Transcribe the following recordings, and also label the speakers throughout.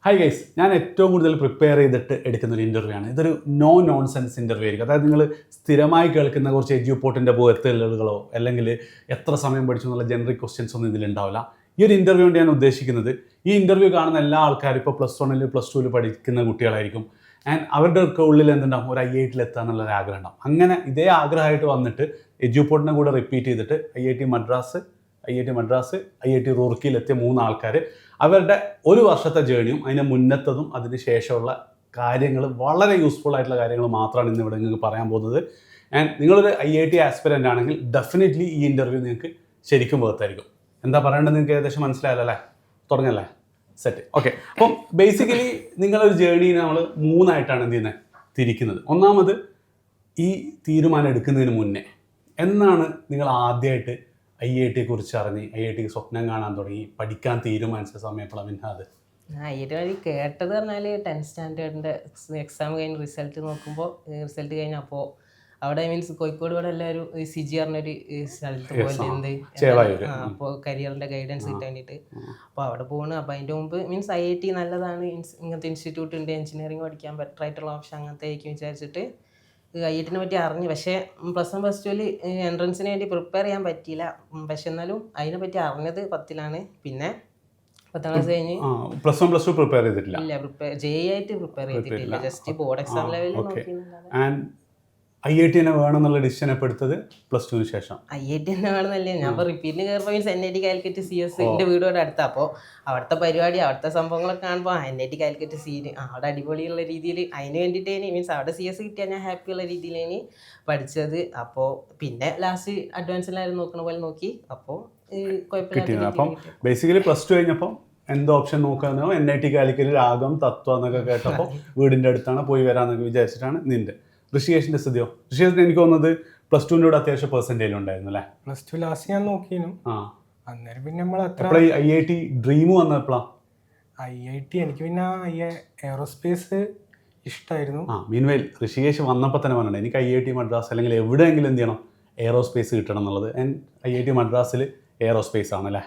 Speaker 1: Hi guys, ഞാൻ ഏറ്റവും കൂടുതൽ പ്രിപ്പയർ ചെയ്തിട്ട് എടുക്കുന്ന ഒരു ഇൻ്റർവ്യൂ ആണ്. ഇതൊരു നോ നോൺസെൻസ് ഇൻ്റർവ്യൂ ആയിരിക്കും. അതായത് നിങ്ങൾ സ്ഥിരമായി കേൾക്കുന്ന കുറച്ച് എഡ്യൂപോർട്ടിൻ്റെ എത്തലുകളോ അല്ലെങ്കിൽ എത്ര സമയം പഠിച്ചു എന്നുള്ള ജനറിക് ക്വസ്റ്റ്യൻസ് ഒന്നും ഇതിലുണ്ടാവില്ല. ഈ ഒരു ഇൻ്റർവ്യൂ കൊണ്ട് ഞാൻ ഉദ്ദേശിക്കുന്നത്, ഈ ഇൻ്റർവ്യൂ കാണുന്ന എല്ലാ ആൾക്കാരും ഇപ്പോൾ +1 +2 പഠിക്കുന്ന കുട്ടികളായിരിക്കും. ആൻഡ് അവരുടെ ഒക്കെ ഉള്ളിൽ എന്തുണ്ടാവും, ഒരു IIT എത്തുക എന്നുള്ളൊരു ആഗ്രഹം ഉണ്ടാവും. അങ്ങനെ ഇതേ ആഗ്രഹമായിട്ട് വന്നിട്ട് എഡ്യൂപോർട്ടിനെ കൂടെ റിപ്പീറ്റ് ചെയ്തിട്ട് IIT മദ്രാസ്, IIT റൂർക്കിയിലെത്തിയ 3 ആൾക്കാർ അവരുടെ ഒരു വർഷത്തെ ജേണിയും അതിന് മുന്നത്തതും അതിന് ശേഷമുള്ള കാര്യങ്ങൾ, വളരെ യൂസ്ഫുൾ ആയിട്ടുള്ള കാര്യങ്ങൾ മാത്രമാണ് ഇന്ന് ഇവിടെ നിങ്ങൾക്ക് പറയാൻ പോകുന്നത്. ആൻഡ് നിങ്ങളൊരു IIT ആസ്പിരൻ്റ് ആണെങ്കിൽ ഡെഫിനറ്റ്ലി ഈ ഇൻ്റർവ്യൂ നിങ്ങൾക്ക് ശരിക്കും വേർത്തായിരിക്കും. എന്താ പറയേണ്ടത് നിങ്ങൾക്ക് ഏകദേശം മനസ്സിലായല്ലോ അല്ലേ? തുടങ്ങല്ലേ? സെറ്റ്. ഓക്കെ. അപ്പം ബേസിക്കലി നിങ്ങളൊരു ജേണിനെ നമ്മൾ 3 ആയിട്ടാണ് എന്ത് ചെയ്യുന്നത്, തിരിക്കുന്നത്. ഒന്നാമത്, ഈ തീരുമാനം എടുക്കുന്നതിന് മുന്നേ എന്നാണ് നിങ്ങൾ ആദ്യമായിട്ട് IIT കുറിച്ച് അറിഞ്ഞ് IIT സ്വപ്നം കാണാൻ തുടങ്ങി, പഠിക്കാൻ തീരുമാനിച്ച സമയം എപ്പോഴാണ് മിൻഹാദ്?
Speaker 2: IIT വഴി കേട്ടത് പറഞ്ഞാൽ 10th സ്റ്റാൻഡേർഡിൻ്റെ എക്സാം കഴിഞ്ഞ് റിസൾട്ട് നോക്കുമ്പോൾ, റിസൾട്ട് കഴിഞ്ഞപ്പോൾ അവിടെ മീൻസ് കോഴിക്കോട് ഇവിടെ എല്ലാവരും CG പറഞ്ഞൊരു സ്ഥലത്ത് പോയിട്ട് അപ്പോൾ കരിയറിൻ്റെ ഗൈഡൻസ് കിട്ടാൻ വേണ്ടിയിട്ട് അപ്പോൾ അവിടെ പോകണം. അപ്പോൾ അതിൻ്റെ മുമ്പ് മീൻസ് IIT നല്ലതാണ്, ഇങ്ങനത്തെ ഇൻസ്റ്റിറ്റ്യൂട്ട് ഉണ്ട്, എഞ്ചിനീയറിംഗ് പഠിക്കാൻ ബെറ്റർ ആയിട്ടുള്ള ഓപ്ഷൻ അങ്ങനത്തെ ആയിരിക്കും വിചാരിച്ചിട്ട് IIT പറ്റി അറിഞ്ഞു. പക്ഷേ +1 +2 എൻട്രൻസിന് വേണ്ടി പ്രിപ്പയർ ചെയ്യാൻ പറ്റിയില്ല. പക്ഷെ എന്നാലും അതിനെ പറ്റി അറിഞ്ഞത് 10ലാണ്. പിന്നെ 10ാം ക്ലാസ് കഴിഞ്ഞ്
Speaker 1: +1 +2 പ്രിപ്പയർ ചെയ്തിട്ടില്ല.
Speaker 2: ഇല്ല, JEE ആയിട്ട് പ്രിപ്പയർ ചെയ്തിട്ടില്ല. ജസ്റ്റ് ബോർഡ് എക്സാം ലെവലിൽ നോക്കിയിരുന്നതാണ്.
Speaker 1: ആൻഡ് IIT തന്നെ വേണമെന്നുള്ള ഡിസിഷൻ എപ്പോൾ എടുത്തത്? +2 ശേഷം
Speaker 2: IIT തന്നെ വേണമെന്നല്ലേ. ഞാൻ ഇപ്പോൾ റിപ്പീറ്റിന് കയറുമ്പോൾ മീൻസ് NIT കാലിക്കറ്റ് CS എൻ്റെ വീടോടെ അടുത്താണ്. അപ്പോൾ അവിടുത്തെ പരിപാടി, അവിടുത്തെ സംഭവങ്ങളൊക്കെ കാണുമ്പോൾ NIT കാലിക്കറ്റ് സീന് അവിടെ അടിപൊളിയുള്ള രീതിയിൽ അതിന് വേണ്ടിയിട്ടേന് മീൻസ് അവിടെ CS കിട്ടിയാൽ ഞാൻ ഹാപ്പിയുള്ള രീതിയിലേന് പഠിച്ചത്. അപ്പോൾ പിന്നെ ലാസ്റ്റ് അഡ്വാൻസിലായിരുന്നു നോക്കുന്ന പോലെ നോക്കി. അപ്പോൾ കുഴപ്പമില്ല.
Speaker 1: അപ്പം ബേസിക്കലി +2 കഴിഞ്ഞപ്പോൾ എന്ത് ഓപ്ഷൻ നോക്കാന്നോ NIT കാലിക്കറ്റ്, രാഗം, തത്വം എന്നൊക്കെ കേട്ടപ്പോൾ വീടിൻ്റെ അടുത്താണ്, പോയി വരാമെന്നൊക്കെ വിചാരിച്ചിട്ടാണ് നിൻ്റെ. ഋഷികേഷിൻ്റെ സ്ഥിതിയോ? ഋഷികേഷിന് എനിക്ക് തോന്നുന്നത് +2ൻ്റെ കൂടെ അത്യാവശ്യം പെർസെൻറ്റേജ് ഉണ്ടായിരുന്നു അല്ലേ?
Speaker 3: +2 ലാസ്റ്റ് ഞാൻ നോക്കിയിരുന്നു. അന്നേരം പിന്നെ നമ്മൾ അത്ര
Speaker 1: IIT ഡ്രീം വന്നപ്പോഴാണ്
Speaker 3: IIT എനിക്ക് പിന്നെ എയറോസ്പേസ് ഇഷ്ടമായിരുന്നു.
Speaker 1: മീൻവെയിൽ ഋഷികേഷ് വന്നപ്പോൾ തന്നെ പറഞ്ഞിട്ടുണ്ട്, എനിക്ക് IIT മദ്രാസ് അല്ലെങ്കിൽ എവിടെയെങ്കിലും എന്ത് ചെയ്യണം, എയറോസ്പേസ് കിട്ടണം എന്നുള്ളത്. ആൻഡ് IIT മദ്രാസിൽ എയറോസ്പേസ് ആണല്ലേ?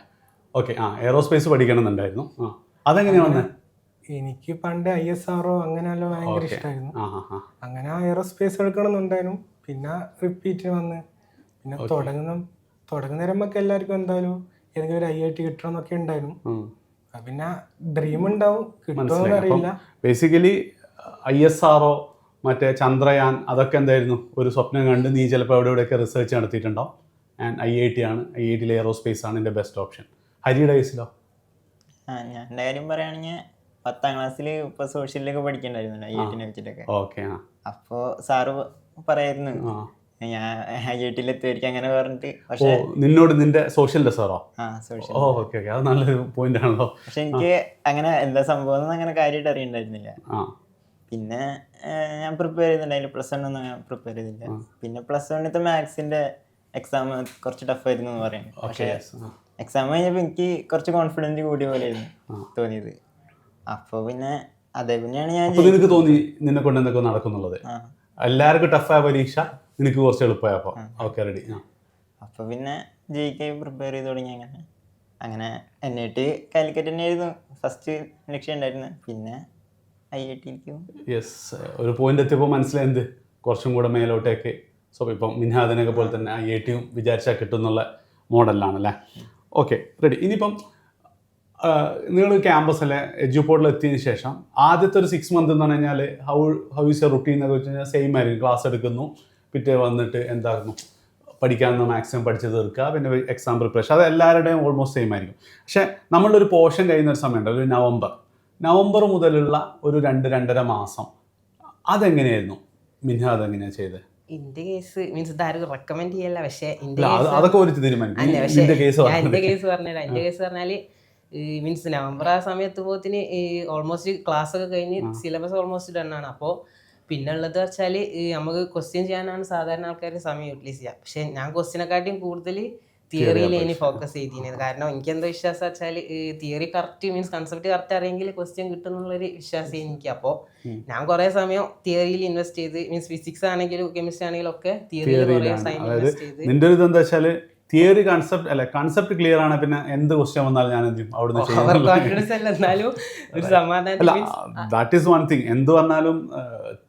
Speaker 1: ഓക്കെ. എയറോസ്പേസ് പഠിക്കണം എന്നുണ്ടായിരുന്നു. അതെങ്ങനെയാണ് വന്നത്?
Speaker 3: എനിക്ക് പണ്ട് ISRO അങ്ങനെയല്ലോ ഭയങ്കര ഇഷ്ടമായിരുന്നു. അങ്ങനെ എയറോസ്പേസ് എടുക്കണമെന്നുണ്ടായിരുന്നു. പിന്നെ റിപ്പീറ്റ് വന്ന് പിന്നെ തുടങ്ങുന്നേരം നമുക്ക് എല്ലാവർക്കും എന്തായാലും ഏതെങ്കിലും ഒരു IIT കിട്ടണം എന്നൊക്കെ ഉണ്ടായിരുന്നു. പിന്നെ ഡ്രീം ഉണ്ടാവും, കിട്ടുമെന്ന് അറിയില്ല.
Speaker 1: ബേസിക്കലി ISRO, മറ്റേ ചന്ദ്രയാൻ, അതൊക്കെ എന്തായിരുന്നു ഒരു സ്വപ്നം കണ്ട് നീ ചിലപ്പോൾ എവിടെയൊക്കെ റിസർച്ച് നടത്തിയിട്ടുണ്ടാവും. ആൻഡ് IIT ആണ്, IITയിൽ എയറോസ്പേസ് ആണ് എൻ്റെ ബെസ്റ്റ് ഓപ്ഷൻ. ഹരിയുടെ കേസിലോ?
Speaker 4: ഞാൻ എൻ്റെ കാര്യം പറയുകയാണെങ്കിൽ 10ാം ക്ലാസ്സിൽ ഇപ്പോൾ സോഷ്യലിലൊക്കെ പഠിക്കണ്ടായിരുന്നു IIT വെച്ചിട്ടൊക്കെ.
Speaker 1: ഓക്കെ.
Speaker 4: അപ്പോൾ സാറ് പറയായിരുന്നു ഞാൻ IITയിൽ എത്തുമായിരിക്കും അങ്ങനെ പറഞ്ഞിട്ട്. പക്ഷേ
Speaker 1: നിന്നോട് നിന്റെ സോഷ്യലിൻ്റെ സാറോ?
Speaker 4: സോഷ്യൽ.
Speaker 1: ഓക്കെ. അത് നല്ലൊരു പോയിന്റ് ആണല്ലോ.
Speaker 4: പക്ഷെ എനിക്ക് അങ്ങനെ എന്താ സംഭവം അങ്ങനെ കാര്യമായിട്ട് അറിയണ്ടായിരുന്നില്ല. പിന്നെ ഞാൻ പ്രിപ്പയർ ചെയ്തിട്ടുണ്ടായില്ല. +1 ഒന്നും ഞാൻ പ്രിപ്പയർ ചെയ്തില്ല. പിന്നെ +1ത്തെ മാത്സിൻ്റെ എക്സാം കുറച്ച് ടഫായിരുന്നു എന്ന് പറയും. പക്ഷേ എക്സാം കഴിഞ്ഞപ്പോൾ എനിക്ക് കുറച്ച് കോൺഫിഡൻറ്റ് കൂടിയ പോലെയായിരുന്നു തോന്നിയത്. അപ്പോൾ പിന്നെ അതേപിന്നെയാണ് ഞാൻ
Speaker 1: നിനക്ക് തോന്നി നിന്നെ കൊണ്ട് എന്തൊക്കെ നടക്കുന്നുള്ളത്. എല്ലാവർക്കും ടഫായ പരീക്ഷ നിനക്ക് കുറച്ച് എളുപ്പമായപ്പോൾ ഓക്കെ റെഡി.
Speaker 4: അപ്പോൾ പിന്നെ JEE പ്രിപ്പയർ ചെയ്ത് തുടങ്ങി. അങ്ങനെ NIT കാലിക്കറ്റ് തന്നെയായിരുന്നു ഫസ്റ്റ് ലക്ഷ്യം ഉണ്ടായിരുന്നു. പിന്നെ IITയിലേക്കും.
Speaker 1: യെസ്, ഒരു പോയിന്റ് എത്തിയപ്പോൾ മനസ്സിലായത് കുറച്ചും കൂടെ മേലോട്ടേക്ക്. സോ ഇപ്പം മിൻഹാദിനൊക്കെ പോലെ തന്നെ IITയും വിചാരിച്ചാൽ കിട്ടും എന്നുള്ള മോഡലിലാണല്ലേ? Okay ready. ഇനിയിപ്പം നിങ്ങൾ ക്യാമ്പസിലെ എഡ്യൂപോർട്ടിൽ എത്തിയതിന് ശേഷം ആദ്യത്തെ ഒരു 6 മന്ത് എന്ന് പറഞ്ഞു കഴിഞ്ഞാൽ ഹൗ ഈസ് യർ റുട്ടീൻ എന്നൊക്കെ വെച്ച് കഴിഞ്ഞാൽ സെയിം ആയിരിക്കും. ക്ലാസ് എടുക്കുന്നു, പിറ്റേ വന്നിട്ട് എന്താക്കുന്നു, പഠിക്കാമെന്ന് മാക്സിമം പഠിച്ച് തീർക്കുക, പിന്നെ എക്സാം പ്രിപ്പറേഷൻ, അത് എല്ലാവരുടെയും ഓൾമോസ്റ്റ് സെയിം ആയിരിക്കും. പക്ഷേ നമ്മളുടെ ഒരു പോർഷൻ കഴിയുന്ന ഒരു സമയമുണ്ട്, ഒരു നവംബർ മുതലുള്ള ഒരു 2-2.5 മാസം, അതെങ്ങനെയായിരുന്നു മിൻഹാദ് എങ്ങനെയാണ് ചെയ്തത്?
Speaker 2: എൻ്റെ കേസ് മീൻസ് ഇതാരും റെക്കമെൻഡ് ചെയ്യല്ല. പക്ഷേ
Speaker 1: അതൊക്കെ ഒരു തീരുമാനിക്കും.
Speaker 2: എൻ്റെ കേസ് പറഞ്ഞാൽ എൻ്റെ കേസ് പറഞ്ഞാൽ മീൻസ് നവംബർ ആ സമയത്ത് പോത്തിന് ഓൾമോസ്റ്റ് ക്ലാസ് ഒക്കെ കഴിഞ്ഞ് സിലബസ് ഓൾമോസ്റ്റ് ഡൺ ആണ്. അപ്പോൾ പിന്നെ ഉള്ളത് വെച്ചാൽ നമുക്ക് ക്വസ്റ്റ്യൻ ചെയ്യാനാണ് സാധാരണ ആൾക്കാർ സമയം യൂട്ടിലൈസ് ചെയ്യുക. പക്ഷേ ഞാൻ ക്വസ്റ്റ്യനെക്കാട്ടിയും കൂടുതൽ തിയറിയിൽ ഇനി ഫോക്കസ് ചെയ്തിരുന്നത്. കാരണം എനിക്ക് എന്താ വിശ്വാസം വെച്ചാൽ theory correct means concept correct അറിയെങ്കിൽ ക്വസ്റ്റ്യൻ കിട്ടും എന്നുള്ളൊരു വിശ്വാസം എനിക്ക്. അപ്പോൾ ഞാൻ കുറേ സമയം തിയറിയിൽ ഇൻവെസ്റ്റ് ചെയ്ത് മീൻസ് ഫിസിക്സ് ആണെങ്കിലും കെമിസ്ട്രി ആണെങ്കിലും ഒക്കെ തിയറിയിൽ കുറേ ടൈം ഇൻവെസ്റ്റ് ചെയ്ത്.
Speaker 1: നിന്റെ ഒരു ഇതെന്താ വെച്ചാൽ തിയറി കൺസെപ്റ്റ് ക്ലിയർ ആണ്, പിന്നെ എന്ത് ക്വസ്റ്റ്യൻ വന്നാലും ഞാൻ എന്ത് ചെയ്യും അവിടുന്ന്
Speaker 2: ഓവർ
Speaker 1: ചെയ്യുന്നത്.
Speaker 2: കോൺഫിഡൻസ് അല്ല, എന്നാലും ഒരു സമാധാനം.
Speaker 1: അല്ല, ദാറ്റ് ഈസ് വൺ തിങ്. എന്ത് പറഞ്ഞാലും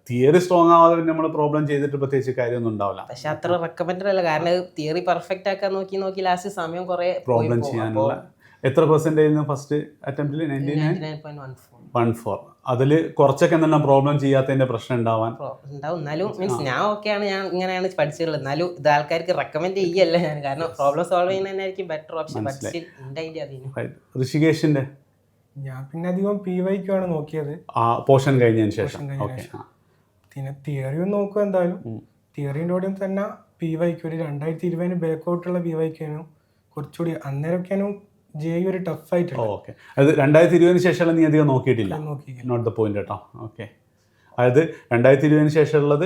Speaker 1: തിയറി സ്ട്രോങ് ആവാതെ പിന്നെ നമ്മൾ പ്രോബ്ലം ചെയ്തിട്ട് പ്രത്യേകിച്ച് കാര്യമൊന്നും ഉണ്ടാവില്ല.
Speaker 2: പക്ഷെ അത്ര റെക്കമെൻഡഡ് അല്ല, കാരണം തിയറി പെർഫെക്റ്റ് ആക്കാൻ നോക്കി ലാസ്റ്റ് സമയം കുറെ
Speaker 1: പ്രോബ്ലം ചെയ്യാനുള്ള എത്ര പെർസെൻറ്റേജ് ഫസ്റ്റ് അറ്റംപ്റ്റിൽ? 99.14. അതിൽ കുറച്ചൊക്കെ എന്താണ് പ്രോബ്ലം ചെയ്യാത്തതിന്റെ പ്രശ്നം ഉണ്ടാവാൻ
Speaker 2: ഉണ്ടാവും. എന്നാലും മീൻസ് ഞാൻ ഓക്കെയാണ്, ഞാൻ ഇങ്ങനെയാണ് പഠിച്ചിട്ടുള്ളത്. എന്നാലും ഇത് ആൾക്കാർക്ക് റെക്കമെൻഡ് ചെയ്യല്ല ഞാൻ, കാരണം പ്രോബ്ലം സോൾവ് ചെയ്യുന്നതായിരിക്കും ബെറ്റർ ഓപ്ഷൻ. പക്ഷേ എൻ്റെ ഐഡിയ അതിന്.
Speaker 1: ഋഷികേഷിന്റെ
Speaker 3: ഞാൻ പിന്നെ അധികം PYQ ആണ് നോക്കിയത്
Speaker 1: ആ പോർഷൻ കഴിഞ്ഞതിന് ശേഷം.
Speaker 3: പിന്നെ തിയറിയും നോക്കുക എന്തായാലും. തിയറിൻ്റെ കൂടെയും തന്നെ PYQ ഒരു 2020 ബാക്കൗട്ടുള്ള PYQ കുറച്ചുകൂടി അന്നേരമൊക്കെയാണ് JEE ഒരു ടഫ് ആയിട്ടുള്ള.
Speaker 1: ഓക്കെ, അത് 2020 ശേഷമുള്ള നീ അധികം നോക്കിയിട്ടില്ല. നോട്ട് ദ പോയിന്റ് കേട്ടോ. ഓക്കെ, അതായത് 2020 ശേഷമുള്ളത്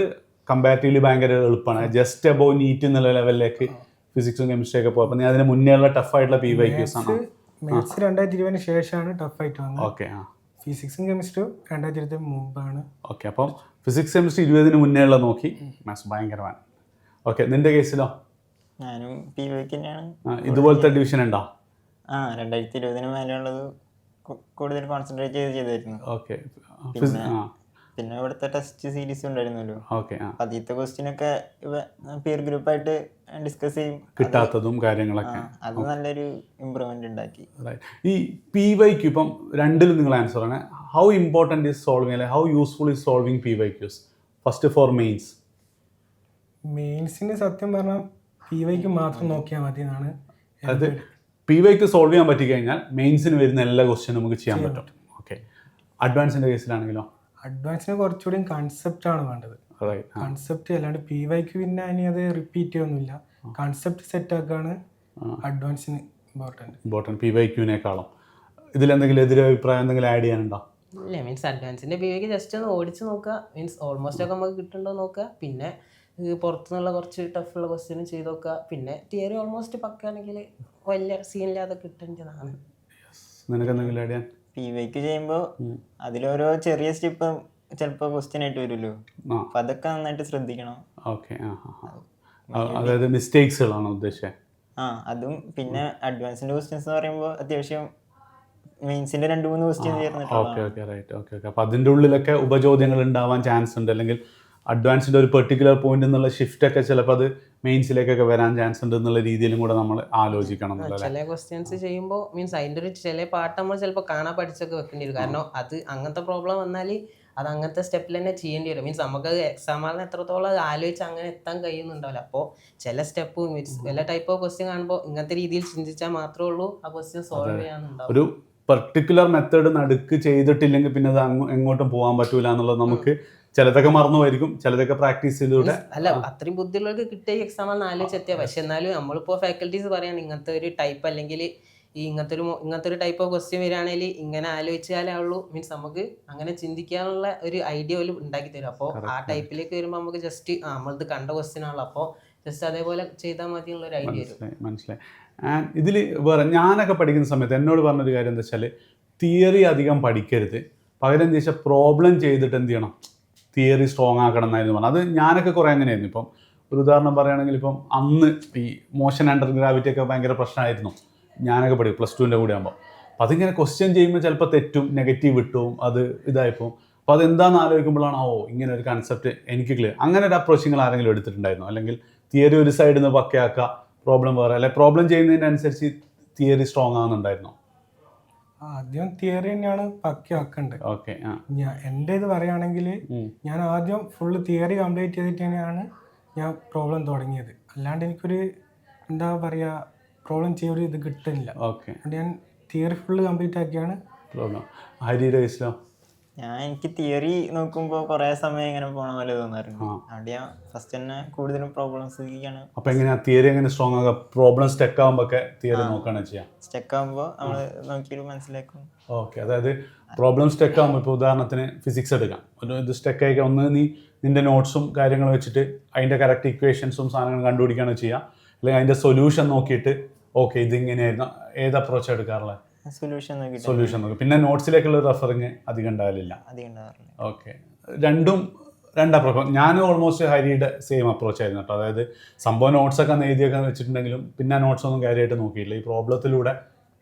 Speaker 1: കമ്പാരിറ്റീവ്ലി ഭയങ്കര എളുപ്പമാണ്. ജസ്റ്റ് അബൌവ് നീറ്റ് എന്നുള്ള ലെവലിലേക്ക് ഫിസിക്സും കെമിസ്ട്രി ഒക്കെ പോകും. അപ്പം നീ അതിന് മുന്നേ ഉള്ള ടഫ് ആയിട്ടുള്ള PYQs ആണ്.
Speaker 3: മാത്സ് 2020 ശേഷമാണ് ടഫ് ആയിട്ട് വന്നത്.
Speaker 1: ഓക്കെ,
Speaker 3: ഫിസിക്സും കെമിസ്ട്രിയും 2020 മുമ്പാണ്.
Speaker 1: ഓക്കെ, അപ്പം ഫിസിക്സ് കെമിസ്ട്രി 20 മുന്നേ ഉള്ള നോക്കി, മാത്സ് ഭയങ്കരമാണ്. ഓക്കെ, നിന്റെ കേസിലോ?
Speaker 4: ഞാനും PYQ തന്നെയാണ്.
Speaker 1: ഇതുപോലത്തെ ഡിവിഷൻ ഉണ്ടോ?
Speaker 4: 2020 മേലെയുള്ളത് കൂടുതൽ കോൺസെൻട്രേറ്റ് ചെയ്തായിരുന്നു.
Speaker 1: ഓക്കെ,
Speaker 4: പിന്നെ ഇവിടുത്തെ ടെസ്റ്റ് സീരീസ് ഉണ്ടായിരുന്നല്ലോ.
Speaker 1: ഓക്കെ,
Speaker 4: ആദ്യത്തെ ക്വസ്റ്റ്യൻ ഒക്കെ പിയർ ഗ്രൂപ്പായിട്ട് ഡിസ്കസ് ചെയ്യും,
Speaker 1: കിട്ടാത്തതും കാര്യങ്ങളൊക്കെ.
Speaker 4: അത് നല്ലൊരു ഇമ്പ്രൂവ്മെന്റ് ഉണ്ടാക്കി.
Speaker 1: ഈ PYQ ഇപ്പം രണ്ടിലും നിങ്ങൾ ആൻസർ ആണ്. ഹൗ ഇമ്പോർട്ടൻറ്റ് ഈസ് സോൾവിങ്, അല്ലെങ്കിൽ how useful is solving PYQs first for mains?
Speaker 3: മെയിൻസിന് സത്യം പറഞ്ഞാൽ PYQ മാത്രം നോക്കിയാൽ മതി എന്നാണ്.
Speaker 1: അത് PYQ സോൾവ് ചെയ്യാൻ പറ്റിക്കഴിഞ്ഞാൽ മെയിൻസിന് വരുന്ന എല്ലാ ക്വസ്റ്റ്യനും നമുക്ക് ചെയ്യാൻ പറ്റും. ഓക്കെ, അഡ്വാൻസിൻ്റെ കേസിലാണെങ്കിലോ?
Speaker 3: അഡ്വാൻസിന് കുറച്ചുകൂടി കൺസെപ്റ്റ് ആണ് വേണ്ടത്. കൺസെപ്റ്റ് അല്ലാണ്ട് PYQ പിന്നെ ഇനി അത് റിപ്പീറ്റ് ചെയ്യൊന്നുമില്ല. കൺസെപ്റ്റ് സെറ്റ് ആക്കാണ് അഡ്വാൻസിന്
Speaker 1: ഇമ്പോർട്ടൻറ്റ് PYQനേക്കാളും. ഇതിലെന്തെങ്കിലും എതിരഭിപ്രായം എന്തെങ്കിലും ആഡ് ചെയ്യാനുണ്ടോ?
Speaker 2: ഇല്ല, മീൻസ് അഡ്വാൻസിൻ്റെ PYQ ജസ്റ്റ് ഒന്ന് ഓടിച്ച് നോക്കുക, മീൻസ് ഓൾമോസ്റ്റ് ഒക്കെ നമുക്ക് കിട്ടുന്നുണ്ടോ നോക്കുക. പിന്നെ പുറത്തുനിന്നുള്ള കുറച്ച് ടഫുള്ള ക്വസ്റ്റ്യൻ ചെയ്ത് നോക്കുക. പിന്നെ തിയറി ഓൾമോസ്റ്റ് പക്കാണെങ്കിൽ വലിയ സീനില്ലാതെ കിട്ടേണ്ടതാണ്.
Speaker 1: നിനക്ക് എന്തെങ്കിലും ആഡ് ചെയ്യാൻ?
Speaker 4: PYQ ചെയ്യുമ്പോൾ അതിലോരോ ചെറിയ സ്റ്റെപ്പ് ചിലപ്പോൾ ക്വസ്റ്റ്യൻ ആയിട്ട് വരുമല്ലോ, അപ്പം അതൊക്കെ നന്നായിട്ട് ശ്രദ്ധിക്കണം.
Speaker 1: ഓക്കെ, അതായത് മിസ്റ്റേക്സുകളാണോ ഉദ്ദേശിച്ചത്?
Speaker 4: അതും പിന്നെ അഡ്വാൻസിൻ്റെ ക്വസ്റ്റ്യൻസ് എന്ന് പറയുമ്പോൾ അത്യാവശ്യം മെയിൻസിൻ്റെ 2-3 ക്വസ്റ്റ്യൻ ചേർന്നിട്ടുണ്ട്.
Speaker 1: Okay, right. ഓക്കെ, അപ്പം അതിൻ്റെ ഉള്ളിലൊക്കെ ഉപചോദ്യങ്ങൾ ഉണ്ടാവാൻ ചാൻസ് ഉണ്ട്, അല്ലെങ്കിൽ അഡ്വാൻസിൻ്റെ ഒരു പെർട്ടിക്കുലർ പോയിന്റ് എന്നുള്ള ഷിഫ്റ്റ് ഒക്കെ ചിലപ്പോൾ അത് മെയിൻസിലേക്കൊക്കെ വരാൻ ചാൻസ് ഉണ്ട് എന്നുള്ള രീതിയിലും കൂടെ നമ്മൾ ആലോചിക്കണം.
Speaker 2: ചില ക്വസ്റ്റ്യൻസ് ചെയ്യുമ്പോൾ മീൻസ് അതിൻ്റെ ഒരു ചില പാട്ട് നമ്മൾ ചിലപ്പോൾ കാണാൻ പഠിച്ചൊക്കെ വെക്കേണ്ടി വരും. കാരണം അത് അങ്ങനത്തെ പ്രോബ്ലം വന്നാൽ അത് അങ്ങനത്തെ സ്റ്റെപ്പിൽ തന്നെ ചെയ്യേണ്ടി വരും. മീൻസ് നമുക്ക് എക്സാം ആളിന് എത്രത്തോളം അത് ആലോചിച്ച് അങ്ങനെ എത്താൻ കഴിയുന്നുണ്ടാവില്ല. അപ്പോൾ ചില സ്റ്റെപ്പ് മീൻസ് എല്ലാ ടൈപ്പ് ഓഫ് ക്വസ്റ്റ്യൻ കാണുമ്പോൾ ഇങ്ങനത്തെ രീതിയിൽ ചിന്തിച്ചാൽ മാത്രമേ ഉള്ളൂ ആ ക്വസ്റ്റ്യൻ സോൾവ് ചെയ്യാനുണ്ടാവും.
Speaker 1: ഒരു പെർട്ടിക്കുലർ മെത്തേഡ് നടുക്ക് ചെയ്തിട്ടില്ലെങ്കിൽ പിന്നെ അത് എങ്ങോട്ടും പോകാൻ പറ്റൂല എന്നുള്ളത് നമുക്ക് ചിലതൊക്കെ മറന്നുമായിരിക്കും, ചിലതൊക്കെ പ്രാക്ടീസ് ചെയ്തൂടെ.
Speaker 2: അല്ല, അത്രയും ബുദ്ധിയുള്ളവർക്ക് കിട്ടിയ എക്സാം ആണ് ആലോചിച്ചെത്തിയ. പക്ഷെ എന്നാലും നമ്മളിപ്പോൾ ഫാക്കൽറ്റീസ് പറയാണ് ഇങ്ങനത്തെ ഒരു ടൈപ്പ് അല്ലെങ്കിൽ ഈ ഇങ്ങനത്തെ ഒരു ടൈപ്പ് ഓഫ് ക്വസ്റ്റ്യൻ വരികയാണെങ്കിൽ ഇങ്ങനെ ആലോചിച്ചാലേ ഉള്ളൂ, മീൻസ് നമുക്ക് അങ്ങനെ ചിന്തിക്കാനുള്ള ഒരു ഐഡിയ പോലും ഉണ്ടാക്കി തരും. അപ്പോൾ ആ ടൈപ്പിലേക്ക് വരുമ്പോൾ നമുക്ക് ജസ്റ്റ് നമ്മളിത് കണ്ട ക്വസ്റ്റ്യൻ ആണല്ലോ, അപ്പോൾ ജസ്റ്റ് അതേപോലെ ചെയ്താൽ മതി എന്നുള്ള ഒരു ഐഡിയ വരും.
Speaker 1: മനസ്സിലായി. ആൻഡ് ഇതിൽ വേറെ ഞാനൊക്കെ പഠിക്കുന്ന സമയത്ത് എന്നോട് പറഞ്ഞൊരു കാര്യം എന്താ വെച്ചാൽ, തിയറി അധികം പഠിക്കരുത്, പകരം എന്താ വെച്ചാൽ പ്രോബ്ലം ചെയ്തിട്ട് എന്ത് ചെയ്യണം, തിയറി സ്ട്രോങ് ആക്കണം എന്നായിരുന്നു പറഞ്ഞത്. അത് ഞാനൊക്കെ കുറേ അങ്ങനെയായിരുന്നു. ഇപ്പം ഒരു ഉദാഹരണം പറയുകയാണെങ്കിൽ, ഇപ്പം അന്ന് ഈ മോഷൻ അണ്ടർ ഗ്രാവിറ്റി ഒക്കെ ഭയങ്കര പ്രശ്നമായിരുന്നു. ഞാനൊക്കെ പഠിക്കും +2ൻ്റെ കൂടെ ആകുമ്പോൾ. അപ്പോൾ അതിങ്ങനെ ക്വസ്റ്റ്യൻ ചെയ്യുമ്പോൾ ചിലപ്പോൾ തെറ്റും, നെഗറ്റീവ് വിട്ടും, അത് ഇതായിപ്പോവും. അപ്പോൾ അതെന്താണെന്ന് ആലോചിക്കുമ്പോഴാണ് ഇങ്ങനെ ഒരു കൺസെപ്റ്റ് എനിക്ക് ക്ലിയർ. അങ്ങനെ ഒരു അപ്രോച്ച് നിങ്ങൾ ആരെങ്കിലും എടുത്തിട്ടുണ്ടായിരുന്നു? അല്ലെങ്കിൽ തിയറി ഒരു സൈഡിൽ നിന്ന് പക്കയാക്കുക, പ്രോബ്ലം വേറെ, അല്ലെങ്കിൽ പ്രോബ്ലം ചെയ്യുന്നതിനനുസരിച്ച് തിയറി സ്ട്രോങ് ആകുന്നുണ്ടായിരുന്നോ?
Speaker 3: ആദ്യം തിയറി തന്നെയാണ് പക്കയാക്കേണ്ടത്.
Speaker 1: ഓക്കെ,
Speaker 3: എൻ്റെ ഇത് പറയുകയാണെങ്കിൽ ഞാൻ ആദ്യം ഫുള്ള് തിയറി കംപ്ലീറ്റ് ചെയ്തിട്ട് തന്നെയാണ് ഞാൻ പ്രോബ്ലം തുടങ്ങിയത്. അല്ലാണ്ട് എനിക്കൊരു എന്താ പറയുക, പ്രോബ്ലം ചെയ്യാൻ ഒരു ഇത് കിട്ടുന്നില്ല.
Speaker 1: ഓക്കെ,
Speaker 3: ഞാൻ തിയറി ഫുള്ള് കംപ്ലീറ്റ് ആക്കിയാണ്
Speaker 1: പ്രോബ്ലം. ഹരിയുടെ കേസിലോ?
Speaker 4: എനിക്ക് തിയറി നോക്കുമ്പോൾ കുറേ സമയം ഇങ്ങനെ പോണ പോലെ തോന്നാറുണ്ട്. അതുകൊണ്ട് ഞാൻ ഫസ്റ്റ് തന്നെ കൂടുതലും പ്രോബ്ലംസ് ആണ്.
Speaker 1: അപ്പോൾ എങ്ങനെയാ തിയറി എങ്ങനെ സ്ട്രോങ് ആകുക? പ്രോബ്ലം സ്റ്റക്ക് ആകുമ്പോൾ ഒക്കെ തിയറി നോക്കുകയാണ് ചെയ്യാം.
Speaker 4: സ്റ്റക്ക് ആകുമ്പോൾ നമ്മൾ നോക്കിയിട്ട് മനസ്സിലാക്കും.
Speaker 1: ഓക്കെ, അതായത് പ്രോബ്ലം സ്റ്റക്ക് ആകുമ്പോൾ ഇപ്പോൾ ഉദാഹരണത്തിന് ഫിസിക്സ് എടുക്കാം. ഒരു ഇത് സ്റ്റക്ക് ആയിക്കാൻ ഒന്ന് നീ നിൻ്റെ നോട്ട്സും കാര്യങ്ങളും വെച്ചിട്ട് അതിൻ്റെ കറക്റ്റ് ഇക്വേഷൻസും സാധനങ്ങളും കണ്ടുപിടിക്കുകയാണ് ചെയ്യുക. അല്ലെങ്കിൽ അതിൻ്റെ സൊല്യൂഷൻ നോക്കിയിട്ട് ഓക്കെ ഇതിങ്ങനെയായിരുന്നു. ഏത് അപ്രോച്ച് എടുക്കാറുള്ളത്? സൊല്യൂഷൻ നോക്കി. പിന്നെ നോട്ട്സിലേക്കുള്ള റെഫറിങ് അധികം ഉണ്ടാവില്ല.
Speaker 4: അധികം ഉണ്ടാവില്ല.
Speaker 1: ഓക്കെ, രണ്ടും രണ്ടപ്രോച്ച്. ഞാൻ ഓൾമോസ്റ്റ് ഹരിയുടെ സെയിം അപ്രോച്ച് ആയിരുന്നു കേട്ടോ. അതായത് സംഭവം നോട്ട്സൊക്കെ അന്ന് എഴുതിയൊക്കെ വെച്ചിട്ടുണ്ടെങ്കിലും പിന്നെ നോട്ട്സ് ഒന്നും കാര്യമായിട്ട് നോക്കിയില്ല. ഈ പ്രോബ്ലത്തിലൂടെ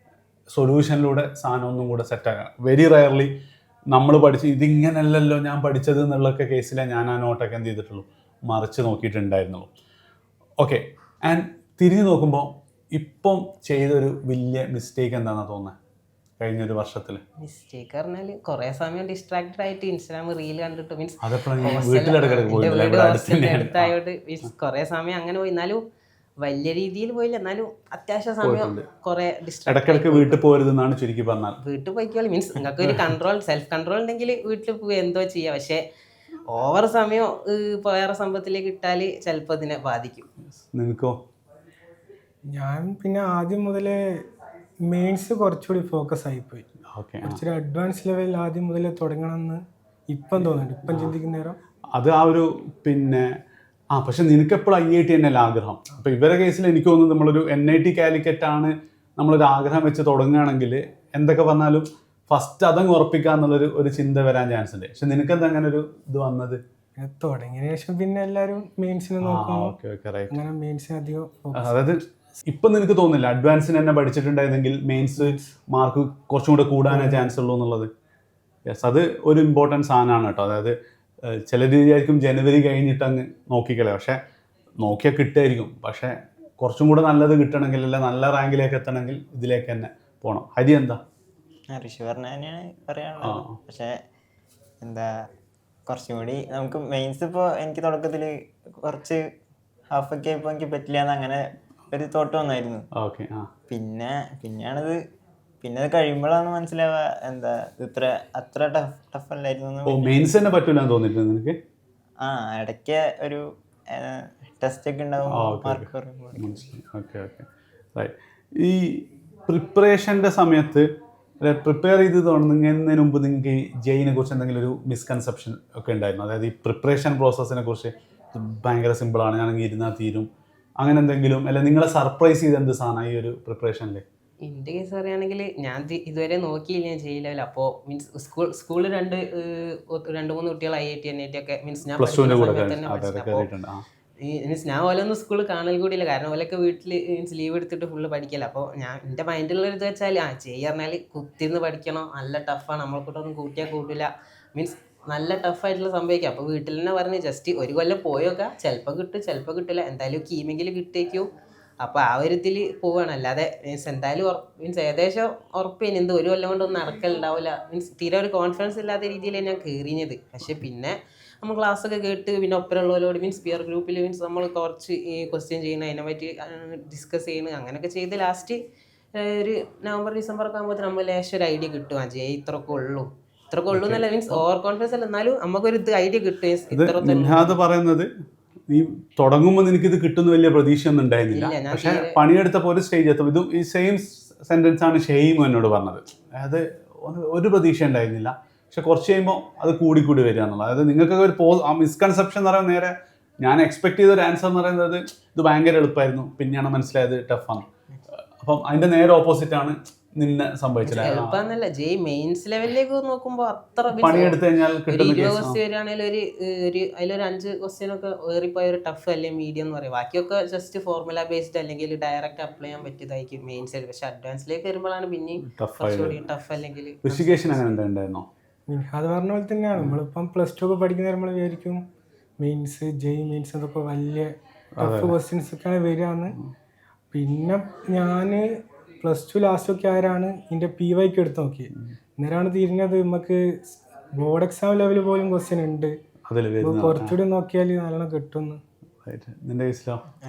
Speaker 1: സൊല്യൂഷനിലൂടെ സാധനം ഒന്നും കൂടെ സെറ്റാക്കാം. വെരി റയർലി നമ്മൾ പഠിച്ച് ഇതിങ്ങനല്ലല്ലോ ഞാൻ പഠിച്ചത് എന്നുള്ളൊക്കെ കേസിലെ ഞാൻ ആ നോട്ടൊക്കെ എന്ത് ചെയ്തിട്ടുള്ളൂ, മറിച്ച് നോക്കിയിട്ടുണ്ടായിരുന്നുള്ളൂ. ഓക്കെ. ആൻഡ് തിരിഞ്ഞു നോക്കുമ്പോൾ ഇപ്പം ചെയ്തൊരു വലിയ മിസ്റ്റേക്ക് എന്താണെന്ന് തോന്നുന്നത് കഴിഞ്ഞൊരു വർഷത്തിൽ?
Speaker 2: മിസ്റ്റേക്ക് പറഞ്ഞാൽ കുറേ സമയം ഡിസ്ട്രാക്റ്റഡ് ആയിട്ട് ഇൻസ്റ്റാഗ്രാം റീൽ കണ്ടിട്ട് മീൻസ് അടുത്തായോട്ട് മീൻസ് കുറേ സമയം അങ്ങനെ പോയി. എന്നാലും വലിയ രീതിയിൽ പോയില്ല, എന്നാലും അത്യാവശ്യം സമയം കുറെ
Speaker 1: ഇടയ്ക്കിടയ്ക്ക് വീട്ടിൽ പോരുതെന്നാണ് ചുരുക്കി പറഞ്ഞാൽ.
Speaker 2: വീട്ടിൽ പോയിക്കോളി മീൻസ് നിങ്ങൾക്ക് ഒരു കൺട്രോൾ സെൽഫ് കൺട്രോൾ ഉണ്ടെങ്കിൽ വീട്ടിൽ പോയി എന്തോ ചെയ്യാം. പക്ഷെ ഓവർ സമയം വേറെ സംഭവത്തിലേക്ക് ഇട്ടാൽ ചിലപ്പോൾ ഇതിനെ ബാധിക്കും.
Speaker 1: നിനക്കോ?
Speaker 3: ഞാൻ പിന്നെ ആദ്യം മുതലേ മെയിൻസ് കുറച്ചുകൂടി ഫോക്കസ് ആയിപ്പോയി. കുറച്ചൊരു അഡ്വാൻസ് ലെവലിൽ ആദ്യം മുതലേ തുടങ്ങണമെന്ന് ഇപ്പം തോന്നുന്നുണ്ട്, ഇപ്പം ചിന്തിക്കുന്ന നേരം.
Speaker 1: അത് ആ ഒരു പിന്നെ പക്ഷെ നിനക്കെപ്പോഴും IIT തന്നെയല്ല ആഗ്രഹം. അപ്പോൾ ഇവരുടെ കേസിൽ എനിക്ക് തോന്നുന്നത് നമ്മളൊരു NIT കാലിക്കറ്റ് ആണ് നമ്മളൊരു ആഗ്രഹം വെച്ച് തുടങ്ങുകയാണെങ്കിൽ എന്തൊക്കെ പറഞ്ഞാലും ഫസ്റ്റ് അതങ്ങ് ഉറപ്പിക്കുക എന്നുള്ളൊരു ചിന്ത വരാൻ ചാൻസ് ഉണ്ട്. പക്ഷെ നിനക്കെന്താ അങ്ങനെ ഒരു ഇത് വന്നത്?
Speaker 3: തുടങ്ങിയ ശേഷം പിന്നെ എല്ലാവരും മെയിൻസിന് നോക്കുന്നു, അങ്ങനെ മെയിൻസിന് അധികം.
Speaker 1: അതായത് ഇപ്പം നിനക്ക് തോന്നില്ല അഡ്വാൻസിന് തന്നെ പഠിച്ചിട്ടുണ്ടായിരുന്നെങ്കിൽ മെയിൻസ് മാർക്ക് കുറച്ചും കൂടെ കൂടാനേ ചാൻസ് ഉള്ളൂ എന്നുള്ളത്? യെസ്, അത് ഒരു ഇമ്പോർട്ടൻറ്റ് സാധനമാണ് കേട്ടോ. അതായത് ചില രീതിയായിരിക്കും ജനുവരി കഴിഞ്ഞിട്ട് അങ്ങ് നോക്കിക്കളെ, പക്ഷേ നോക്കിയാൽ കിട്ടുമായിരിക്കും. പക്ഷേ കുറച്ചും കൂടെ നല്ലത് കിട്ടണമെങ്കിൽ അല്ല നല്ല റാങ്കിലേക്ക് എത്തണമെങ്കിൽ ഇതിലേക്ക് തന്നെ പോകണം. ഹരി എന്താ?
Speaker 4: ഋഷി പറഞ്ഞ തന്നെയാണ് പറയാനുള്ളത്. പക്ഷേ എന്താ കുറച്ചും കൂടി നമുക്ക് മെയിൻസ് ഇപ്പോൾ എനിക്ക് തുടക്കത്തിൽ കുറച്ച് ഹാഫൊക്കെ ആയപ്പോൾ എനിക്ക് പറ്റില്ല എന്ന് അങ്ങനെ ഒരു തോട്ട് വന്നായിരുന്നു. പിന്നെയാണത് പിന്നെ കഴിയുമ്പോഴാണ് മനസ്സിലാവുക എന്താ അത്ര ടഫ് അല്ലായിരുന്നു.
Speaker 1: മെയിൻസ് തന്നെ പറ്റൂല തോന്നിട്ട് നിനക്ക്?
Speaker 4: ഇടയ്ക്ക് ഒരു ടെസ്റ്റ് ഒക്കെ ഉണ്ടാവും.
Speaker 1: ഈ പ്രിപ്പറേഷൻ്റെ സമയത്ത് പ്രിപ്പയർ ചെയ്ത് തുടങ്ങുന്നതിന് മുമ്പ് നിങ്ങൾക്ക് ഈ ജെയിനെ കുറിച്ച് എന്തെങ്കിലും ഒരു മിസ്കൺസെപ്ഷൻ ഒക്കെ ഉണ്ടായിരുന്നു? അതായത് ഈ പ്രിപ്പറേഷൻ പ്രോസസ്സിനെ കുറിച്ച് ഭയങ്കര സിമ്പിളാണ്, ഞാനെങ്കിൽ ഇരുന്നാൽ തീരും, അങ്ങനെ എന്തെങ്കിലും? അല്ല നിങ്ങളെ സർപ്രൈസ് ചെയ്ത് എന്ത് സാധനം ഈ ഒരു പ്രിപ്പറേഷനിൽ?
Speaker 2: എൻ്റെ കേസ് പറയുകയാണെങ്കിൽ ഞാൻ ഇതുവരെ നോക്കിയില്ല ഞാൻ ചെയ്യില്ല. അപ്പോൾ മീൻസ് സ്കൂളിൽ 2-3 കുട്ടികൾ IIT NIT ഒക്കെ മീൻസ് ഞാൻ മീൻസ് ഞാൻ ഓലൊന്നും സ്കൂളിൽ കാണൽ കൂടിയില്ല, കാരണം ഓലൊക്കെ വീട്ടിൽ മീൻസ് ലീവ് എടുത്തിട്ട് ഫുള്ള് പഠിക്കില്ല. അപ്പോൾ ഞാൻ എൻ്റെ മൈൻഡിലുള്ള ഇത് വെച്ചാൽ പറഞ്ഞാൽ കുത്തിരുന്ന് പഠിക്കണം, നല്ല ടഫാണ്, നമ്മൾക്കിട്ടൊന്നും കൂട്ടിയാൽ കൂട്ടില്ല, മീൻസ് നല്ല ടഫായിട്ടുള്ള സംഭവിക്കാം. അപ്പോൾ വീട്ടിൽ തന്നെ പറഞ്ഞ് ജസ്റ്റ് ഒരു കൊല്ലം പോയൊക്കെ ചിലപ്പോൾ കിട്ടും ചിലപ്പോൾ കിട്ടില്ല, എന്തായാലും കീമെങ്കിൽ കിട്ടേക്കും. അപ്പോൾ ആ ഒരു ഇതിൽ പോവുകയാണ്. അല്ലാതെ മീൻസ് എന്തായാലും മീൻസ് ഏകദേശം ഉറപ്പിന് എന്ത് ഒരു കൊല്ലം കൊണ്ടൊന്നും നടക്കലുണ്ടാവില്ല. മീൻസ് തീരെ ഒരു കോൺഫിഡൻസ് ഇല്ലാത്ത രീതിയിലാണ് ഞാൻ കയറിയത്. പക്ഷേ പിന്നെ നമ്മൾ ക്ലാസ്സൊക്കെ കേട്ട് പിന്നെ ഒപ്പരമുള്ളവരോട് മീൻസ് പിയർ ഗ്രൂപ്പിൽ മീൻസ് നമ്മൾ കുറച്ച് ഈ ക്വസ്റ്റ്യൻ ചെയ്യുന്ന അതിനെ പറ്റി ഡിസ്കസ് ചെയ്യുന്നത് അങ്ങനെയൊക്കെ ചെയ്ത് ലാസ്റ്റ് ഒരു നവംബർ ഡിസംബർ ഒക്കെ ആകുമ്പോൾ നമ്മൾ ലേശം ഒരു ഐഡിയ കിട്ടും. ഇത്രയൊക്കെ ഉള്ളൂ എന്നല്ല, മീൻസ് ഓവർ കോൺഫിഡൻസ് അല്ല, എന്നാലും നമുക്കൊരു ഐഡിയ കിട്ടും.
Speaker 1: പറയുന്നത് നീ തുടങ്ങുമ്പോൾ നിനക്കിത് കിട്ടുന്ന വലിയ പ്രതീക്ഷ ഒന്നും ഉണ്ടായിരുന്നില്ല, പക്ഷെ പണിയെടുത്തപ്പോൾ ഒരു സ്റ്റേജ് എത്തും. ഇതും ഈ സെയിം സെന്റൻസ് ആണ് ഷെയ്മു എന്നോട് പറഞ്ഞത്. അതായത് ഒരു പ്രതീക്ഷ ഉണ്ടായിരുന്നില്ല, പക്ഷെ കുറച്ച് കഴിയുമ്പോൾ അത് കൂടിക്കൂടി വരിക എന്നുള്ളത്. അതായത് നിങ്ങൾക്കൊക്കെ ഒരു മിസ്കൺസെപ്ഷൻ എന്ന് പറയുന്നത് നേരെ ഞാൻ എക്സ്പെക്ട് ചെയ്ത ഒരു ആൻസർ എന്ന് പറയുന്നത് ഇത് ഭയങ്കര എളുപ്പമായിരുന്നു, പിന്നെയാണ് മനസ്സിലായത് ടഫാണ്. അപ്പം അതിന്റെ നേരെ ഓപ്പോസിറ്റ് ആണ് നിന്നെ സംഭവിച്ചത്.
Speaker 2: എളുപ്പമെന്നല്ല, മെയിൻസ് ലെവലിലേക്ക് നോക്കുമ്പോൾ അത്ര
Speaker 1: പണിയെടുത്ത് കഴിഞ്ഞാൽ
Speaker 2: 20 ക്വസ്റ്റ്യൻ വരികയാണെങ്കിൽ അതിലൊരു 5 ക്വസ്റ്റ്യൻ ഒക്കെ ഏറിപ്പോയ ഒരു ടഫ് അല്ലെങ്കിൽ മീഡിയം എന്ന് പറയും. ബാക്കിയൊക്കെ ജസ്റ്റ് ഫോർമുല ബേസ്ഡ് അല്ലെങ്കിൽ ഡയറക്റ്റ് അപ്ലൈ ചെയ്യാൻ പറ്റിയതായിരിക്കും മെയിൻസ്. പക്ഷെ അഡ്വാൻസിലേക്ക് വരുമ്പോഴാണ് പിന്നെയും ടഫ്. അല്ലെങ്കിൽ
Speaker 3: അത് പറഞ്ഞ പോലെ തന്നെയാണ്. നമ്മളിപ്പം +2 ഒക്കെ പഠിക്കുന്ന നമ്മൾ വിചാരിക്കും മെയിൻസ് മെയിൻസ് അതൊക്കെ വലിയ ടഫ് ക്വസ്റ്റ്യൻസ് ഒക്കെയാണ് വരികയെന്ന്. പിന്നെ ഞാൻ +2 ലാസ്റ്റൊക്കെ ആരാണ് ഇതിൻ്റെ PYക്ക് എടുത്ത് നോക്കിയത്. അന്നേരമാണ് തിരിഞ്ഞത് നമുക്ക് ബോർഡ് എക്സാം ലെവൽ പോലും ക്വസ്റ്റ്യൻ ഉണ്ട്, കുറച്ചുകൂടി നോക്കിയാൽ നല്ലോണം കിട്ടുമെന്ന്.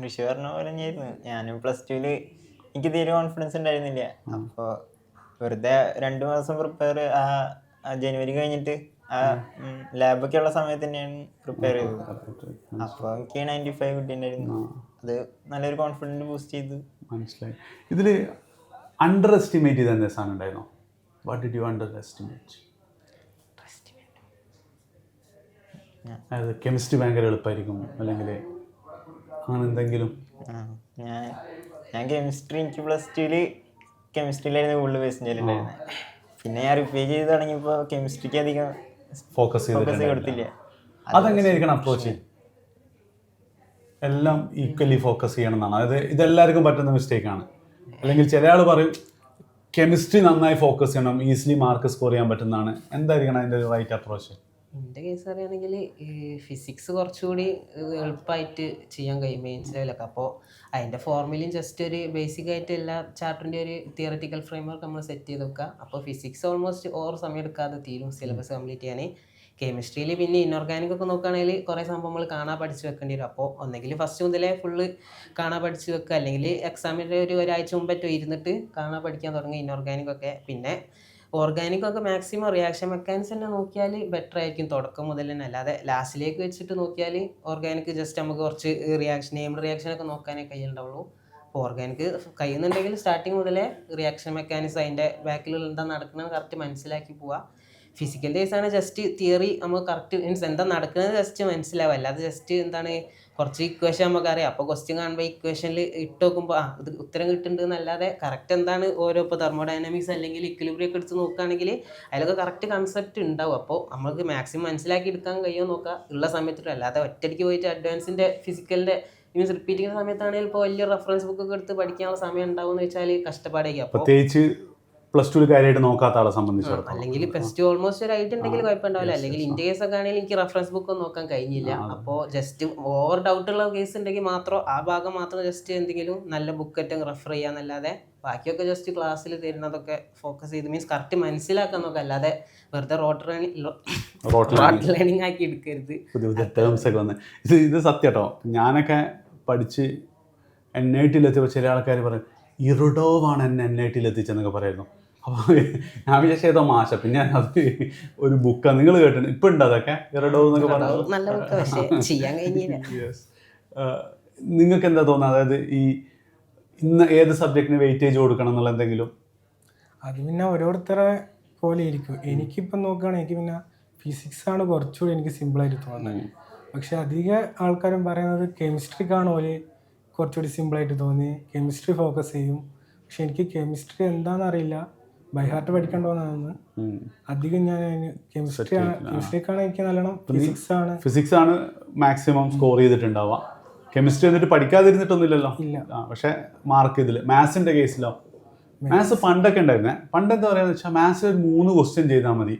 Speaker 4: ഋഷി പറഞ്ഞ പോലെ തന്നെയായിരുന്നു. ഞാനും +2 എനിക്ക് തീരെ കോൺഫിഡൻസ് ഉണ്ടായിരുന്നില്ല. അപ്പോൾ വെറുതെ 2 മാസം പ്രിപ്പയർ ജനുവരി കഴിഞ്ഞിട്ട് ലാബൊക്കെ ഉള്ള സമയത്ത് തന്നെയാണ് പ്രിപ്പയർ ചെയ്തത്. അപ്പോൾ എനിക്ക് 95 കിട്ടിയിട്ടുണ്ടായിരുന്നു. അത് നല്ലൊരു കോൺഫിഡൻസ് ബൂസ്റ്റ് ചെയ്തു.
Speaker 1: മനസ്സിലായി. ഇതിൽ അണ്ടർ എസ്റ്റിമേറ്റ് ചെയ്ത എന്താ സാധനം ഉണ്ടായിരുന്നോ? What did you under estimate? അതായത് കെമിസ്ട്രി ഭയങ്കര എളുപ്പമായിരിക്കും അല്ലെങ്കിൽ അങ്ങനെ എന്തെങ്കിലും?
Speaker 4: ഞാൻ കെമിസ്ട്രി എനിക്ക് +2 കെമിസ്ട്രിയിലായിരുന്നു കൂടുതൽ പേഴ്സൻറ്റേജ്. പിന്നെ ഞാൻ റിപ്പീറ്റ് ചെയ്ത് തുടങ്ങിയപ്പോൾ കെമിസ്ട്രിക്ക് അധികം ഫോക്കസ് കൊടുത്തില്ല.
Speaker 1: അതെങ്ങനെയായിരിക്കണം അപ്രോച്ച്? എല്ലാം ഈക്വലി ഫോക്കസ് ചെയ്യണം എന്നാണ്, അതായത് ഇതെല്ലാവർക്കും പറ്റുന്ന മിസ്റ്റേക്കാണ്. അല്ലെങ്കിൽ ചില ആൾ പറയും കെമിസ്ട്രി നന്നായി ഫോക്കസ് ചെയ്യണം, ഈസിലി മാർക്ക് സ്കോർ ചെയ്യാൻ പറ്റുന്നതാണ്. എന്തായിരിക്കണം അതിൻ്റെ ഒരു റൈറ്റ് അപ്രോച്ച്?
Speaker 2: എൻ്റെ കേസ് പറയുകയാണെങ്കിൽ ഫിസിക്സ് കുറച്ചുകൂടി എളുപ്പമായിട്ട് ചെയ്യാൻ കഴിയും മെയിൻസ് ലെവലൊക്കെ. അപ്പോൾ അതിൻ്റെ ഫോർമുലയും ജസ്റ്റ് ഒരു ബേസിക് ആയിട്ട് എല്ലാ ചാപ്റ്ററിൻ്റെ ഒരു തിയററ്റിക്കൽ ഫ്രെയിംവർക്ക് നമ്മൾ സെറ്റ് ചെയ്ത് വെക്കുക. അപ്പോൾ ഫിസിക്സ് ഓൾമോസ്റ്റ് ഓവർ സമയം എടുക്കാതെ തീരും സിലബസ് കംപ്ലീറ്റ് ചെയ്യാൻ. കെമിസ്ട്രിയിൽ പിന്നെ ഇൻഓർഗാനിക് ഒക്കെ നോക്കുകയാണെങ്കിൽ കുറേ സംഭവങ്ങൾ കാണാൻ പഠിച്ച് വെക്കേണ്ടി വരും. അപ്പോൾ ഒന്നെങ്കിൽ ഫസ്റ്റ് മുതലേ ഫുള്ള് കാണാൻ പഠിച്ച് വെക്കുക, അല്ലെങ്കിൽ എക്സാമിൻ്റെ ഒരാഴ്ച മുമ്പേറ്റോ ഇരുന്നിട്ട് കാണാൻ പഠിക്കാൻ തുടങ്ങി ഇൻഓർഗാനിക് ഒക്കെ. പിന്നെ ഓർഗാനിക് ഒക്കെ മാക്സിമം റിയാക്ഷൻ മെക്കാനിക്സ് തന്നെ നോക്കിയാൽ ബെറ്റർ ആയിരിക്കും തുടക്കം മുതൽ തന്നെ. അല്ലാതെ ലാസ്റ്റിലേക്ക് വെച്ചിട്ട് നോക്കിയാൽ ഓർഗാനിക് ജസ്റ്റ് നമുക്ക് കുറച്ച് നെയിംഡ് റിയാക്ഷനൊക്കെ നോക്കാനേ കഴിയുണ്ടാവുള്ളൂ. അപ്പോൾ ഓർഗാനിക് കഴിയുന്നുണ്ടെങ്കിൽ സ്റ്റാർട്ടിങ് മുതലേ റിയാക്ഷൻ മെക്കാനിക്സ് അതിൻ്റെ ബാക്കിൽ എന്താ നടക്കുന്നത് കറക്റ്റ് മനസ്സിലാക്കി പോവുക. ഫിസിക്കൽ കേസാണ് ജസ്റ്റ് തിയറി നമുക്ക് കറക്റ്റ് മീൻസ് എന്താ നടക്കുന്നത് ജസ്റ്റ് മനസ്സിലാവും. അല്ലാതെ ജസ്റ്റ് എന്താണ് കുറച്ച് ഇക്വേഷൻ നമുക്കറിയാം, അപ്പോൾ ക്വസ്റ്റ്യൻ കാണുമ്പോൾ ഇക്വേഷനിൽ ഇട്ട് നോക്കുമ്പോൾ ഇത് ഉത്തരം കിട്ടുന്നുണ്ട് എന്നല്ലാതെ കറക്റ്റ് എന്താണ് ഓരോ ഇപ്പോൾ തെർമോഡൈനാമിക്സ് അല്ലെങ്കിൽ ഇക്വിലിബ്രിയം ഒക്കെ എടുത്ത് നോക്കുകയാണെങ്കിൽ അതിലൊക്കെ കറക്റ്റ് കൺസെപ്റ്റ് ഉണ്ടാവും. അപ്പോൾ നമുക്ക് മാക്സിമം മനസ്സിലാക്കി എടുക്കാൻ കഴിയുമോ നോക്കുക ഉള്ള സമയത്തിട്ട്. അല്ലാതെ ഒറ്റയ്ക്ക് പോയിട്ട് അഡ്വാൻസിൻ്റെ ഫിസിക്കലിൻ്റെ മീൻസ് റിപ്പീറ്റ് ചെയ്യുന്ന സമയത്താണെങ്കിൽ ഇപ്പോൾ വലിയ റെഫറൻസ് ബുക്കൊക്കെ എടുത്ത് പഠിക്കാനുള്ള സമയം ഉണ്ടാവും എന്ന് വെച്ചാൽ കഷ്ടപ്പാടായിരിക്കും. അപ്പോൾ
Speaker 1: പ്രത്യേകിച്ച് പ്ലസ് ടു കാര്യമായിട്ട് നോക്കാത്ത ആളെ സംബന്ധിച്ചിടത്തോളം,
Speaker 2: അല്ലെങ്കിൽ പ്ലസ് ടു ഓൾമോസ്റ്റ് ഒരു ഐറ്റ് ഉണ്ടെങ്കിൽ കുഴപ്പമുണ്ടാവില്ല. അല്ലെങ്കിൽ ഇന്ത്യ കേസ് ഒക്കെ ആണെങ്കിൽ എനിക്ക് റെഫറൻസ് ബുക്ക് ഒന്നും നോക്കാൻ കഴിഞ്ഞില്ല. അപ്പോൾ ജസ്റ്റ് ഓവർ ഡൗട്ടുള്ള കേസ് ഉണ്ടെങ്കിൽ മാത്രം ആ ഭാഗം മാത്രം ജസ്റ്റ് എന്തെങ്കിലും നല്ല ബുക്ക് ഏറ്റവും റെഫർ ചെയ്യാന്നല്ലാതെ ബാക്കിയൊക്കെ ജസ്റ്റ് ക്ലാസ്സിൽ തരുന്നതൊക്കെ ഫോക്കസ് ചെയ്ത് മീൻസ് കറക്റ്റ് മനസ്സിലാക്കാൻ നോക്കുക. അല്ലാതെ വെറുതെ റോട്ട് ലേണിംഗ് ആക്കി എടുക്കരുത്.
Speaker 1: പുതിയ പുതിയ ടേംസ് ഒക്കെ വന്ന് ഇത് സത്യം കേട്ടോ. ഞാനൊക്കെ പഠിച്ച് NIT എത്തിയപ്പോൾ ചില ആൾക്കാർ പറയും ഇറുഡോവാണ് എന്നെ NIT എത്തിച്ചെന്നൊക്കെ പറയുന്നു. അപ്പോൾ ഞാൻ വിചാരിച്ച ഏതോ മാഷ, പിന്നെ അത് ഒരു ബുക്കാണ്. നിങ്ങൾ കേട്ടിട്ടുണ്ട് ഇപ്പം ഉണ്ട് അതൊക്കെ ഇറുഡോ എന്നൊക്കെ പറഞ്ഞു.
Speaker 2: നല്ല ബുക്ക് പക്ഷേ ചെയ്യാൻ കഴിഞ്ഞില്ല.
Speaker 1: നിങ്ങൾക്ക് എന്താ തോന്നുന്നത്, അതായത് ഈ ഇന്ന് ഏത് സബ്ജക്റ്റിന് വെയിറ്റേജ് കൊടുക്കണം എന്നുള്ള എന്തെങ്കിലും?
Speaker 3: അത് പിന്നെ ഓരോരുത്തരെ പോലെ ഇരിക്കും. എനിക്കിപ്പം നോക്കുകയാണെങ്കിൽ എനിക്ക് പിന്നെ ഫിസിക്സാണ് കുറച്ചുകൂടി എനിക്ക് സിമ്പിളായിട്ട് തോന്നുന്നത്. പക്ഷെ അധിക ആൾക്കാരും പറയുന്നത് കെമിസ്ട്രിക്കാണ് പോലെ കുറച്ചുകൂടി സിമ്പിളായിട്ട് തോന്നി, കെമിസ്ട്രി ഫോക്കസ് ചെയ്യും. പക്ഷെ എനിക്ക് കെമിസ്ട്രി എന്താണെന്ന് അറിയില്ല, ബൈ ഹാർട്ട് പഠിക്കേണ്ടതെന്നാണ് അധികം ഞാൻ കെമിസ്ട്രിക്കാണ് എനിക്ക് നല്ലോണം.
Speaker 1: ഫിസിക്സ് ആണ് മാക്സിമം സ്കോർ ചെയ്തിട്ടുണ്ടാവുക. കെമിസ്ട്രി എന്നിട്ട് പഠിക്കാതിരുന്നിട്ടൊന്നുമില്ലല്ലോ. പക്ഷെ മാർക്ക് ഇതിൽ മാത്സിൻ്റെ കേസിലോ, മാത്സ് പണ്ടൊക്കെ ഉണ്ടായിരുന്നേ. പണ്ട് എന്താ പറയുക വെച്ചാൽ മാത്സ് ഒരു 3 ക്വസ്റ്റ്യൻ ചെയ്താൽ മതി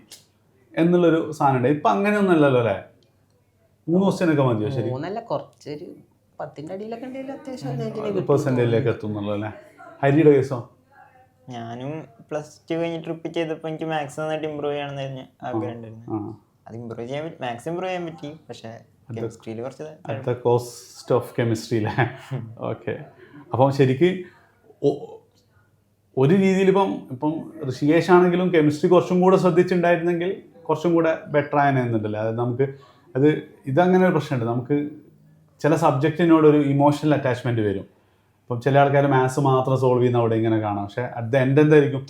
Speaker 1: എന്നുള്ളൊരു സാധനം ഉണ്ട്. ഇപ്പം അങ്ങനെയൊന്നും അല്ലല്ലോ അല്ലേ? 3 ക്വസ്റ്റ്യൻ ഒക്കെ മതിയോ? ശരി,
Speaker 2: കുറച്ചൊരു 10ന്റെ അടിയിലൊക്കെ ഉണ്ടെങ്കിൽ അത്യാവശ്യം
Speaker 1: പെർസെൻറ്റേജിലേക്ക് എത്തുന്നുള്ളൂ അല്ലേ? ഹരിയുടെ കേസോ?
Speaker 4: ഞാനും പ്ലസ് ടു കഴിഞ്ഞിട്ട് റിപ്പീറ്റ് ചെയ്തപ്പോൾ എനിക്ക് മാത്സ് നന്നായിട്ട് ഇമ്പ്രൂവ് ചെയ്യണമെന്നായിരുന്നു ആഗ്രഹം ഉണ്ടായിരുന്നു. അത് ഇമ്പ്രൂവ് ചെയ്യാൻ പറ്റി, മാത്സ് ഇമ്പ്രൂവ് ചെയ്യാൻ പറ്റി. പക്ഷേ കെമിസ്ട്രിയിൽ കുറച്ച്
Speaker 1: at the cost of chemistry അല്ലേ? ഓക്കെ. അപ്പം ശരിക്ക് ഒരു രീതിയിൽ ഇപ്പം ഋഷികേഷ് ആണെങ്കിലും കെമിസ്ട്രി കുറച്ചും കൂടെ ശ്രദ്ധിച്ചിട്ടുണ്ടായിരുന്നെങ്കിൽ കുറച്ചും കൂടെ ബെറ്റർ ആയെന്നുണ്ടല്ലോ. അതായത് നമുക്ക് ഇതങ്ങനെ ഒരു പ്രശ്നമുണ്ട്. നമുക്ക് ചില സബ്ജക്റ്റിനോടൊരു ഇമോഷണൽ അറ്റാച്ച്മെൻറ്റ് വരും. അപ്പം ചില ആൾക്കാർ മാത്സ് മാത്രം സോൾവ് ചെയ്യുന്ന അവിടെ ഇങ്ങനെ കാണാം. പക്ഷേ അറ്റ് ദ എൻഡ് എന്തായിരിക്കും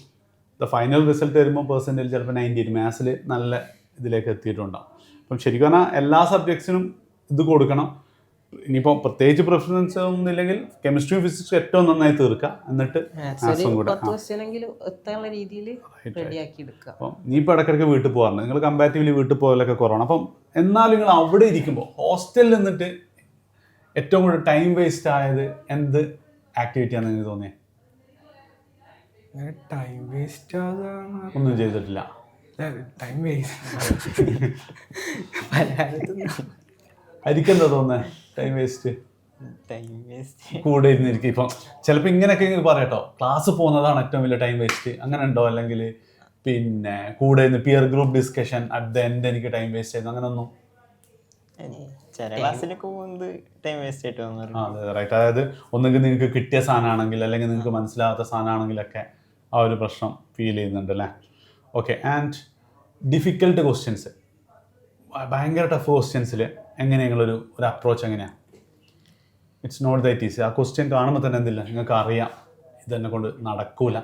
Speaker 1: ഫൈനൽ റിസൾട്ട് വരുമ്പോൾ പെർസെൻറ്റേജ് ചിലപ്പോൾ 98 മാത്സിൽ നല്ല ഇതിലേക്ക് എത്തിയിട്ടുണ്ടാവും. അപ്പം ശരിക്കും പറഞ്ഞാൽ എല്ലാ സബ്ജക്ട്സിനും ഇത് കൊടുക്കണം. ഇനിയിപ്പോൾ പ്രത്യേകിച്ച് പ്രിഫറൻസ് ഒന്നും ഇല്ലെങ്കിൽ കെമിസ്ട്രിയും ഫിസിക്സും ഏറ്റവും നന്നായി തീർക്കുക, എന്നിട്ട് മാത്സും കൂടെ. അപ്പം നീ ഇപ്പോൾ ഇടയ്ക്കിടയ്ക്ക് വീട്ടിൽ പോകാറുണ്ട്, നിങ്ങൾ കമ്പാരിറ്റീവ്ലി വീട്ടിൽ പോകലൊക്കെ കുറവാണ്. അപ്പം എന്നാലും നിങ്ങൾ അവിടെ ഇരിക്കുമ്പോൾ ഹോസ്റ്റലിൽ നിന്നിട്ട് ഏറ്റവും കൂടുതൽ ടൈം വേസ്റ്റ് ആയത് എന്ത് ആക്ടിവിറ്റിയാണെന്ന് എനിക്ക് തോന്നിയത്?
Speaker 3: ടൈം വേസ്റ്റ്
Speaker 1: ഒന്നും ചെയ്തിട്ടില്ല.
Speaker 3: ടൈം വേസ്റ്റ്
Speaker 1: ആയിരിക്കെന്താ തോന്നുന്നത്? ടൈം വേസ്റ്റ് കൂടെ ഇരുന്നിരിക്കും. ഇപ്പം ചിലപ്പോൾ ഇങ്ങനെയൊക്കെ പറയട്ടോ, ക്ലാസ് പോകുന്നതാണ് ഏറ്റവും വലിയ ടൈം വേസ്റ്റ്, അങ്ങനെ ഉണ്ടോ? അല്ലെങ്കിൽ പിന്നെ കൂടെ ഇരുന്ന് peer group discussion at the end എനിക്ക് ടൈം വേസ്റ്റ് ആയിരുന്നു, അങ്ങനെയൊന്നും? അതെ, റൈറ്റ്. അതായത് ഒന്നെങ്കിൽ നിങ്ങൾക്ക് കിട്ടിയ സാധനമാണെങ്കിൽ അല്ലെങ്കിൽ നിങ്ങൾക്ക് മനസ്സിലാകാത്ത സാധനമാണെങ്കിലൊക്കെ ആ ഒരു പ്രശ്നം ഫീൽ ചെയ്യുന്നുണ്ട് അല്ലേ? ഓക്കെ. ആൻഡ് ഡിഫിക്കൽട്ട് ക്വസ്റ്റ്യൻസ്, ഭയങ്കര ടഫ് ക്വസ്റ്റ്യൻസിൽ എങ്ങനെയാണ് നിങ്ങളൊരു അപ്രോച്ച് എങ്ങനെയാണ്? It's not that easy. ആ ക്വസ്റ്റ്യൻ കാണുമ്പോൾ തന്നെ എന്തില്ല, നിങ്ങൾക്ക് അറിയാം ഇതെന്നെ കൊണ്ട് നടക്കൂല.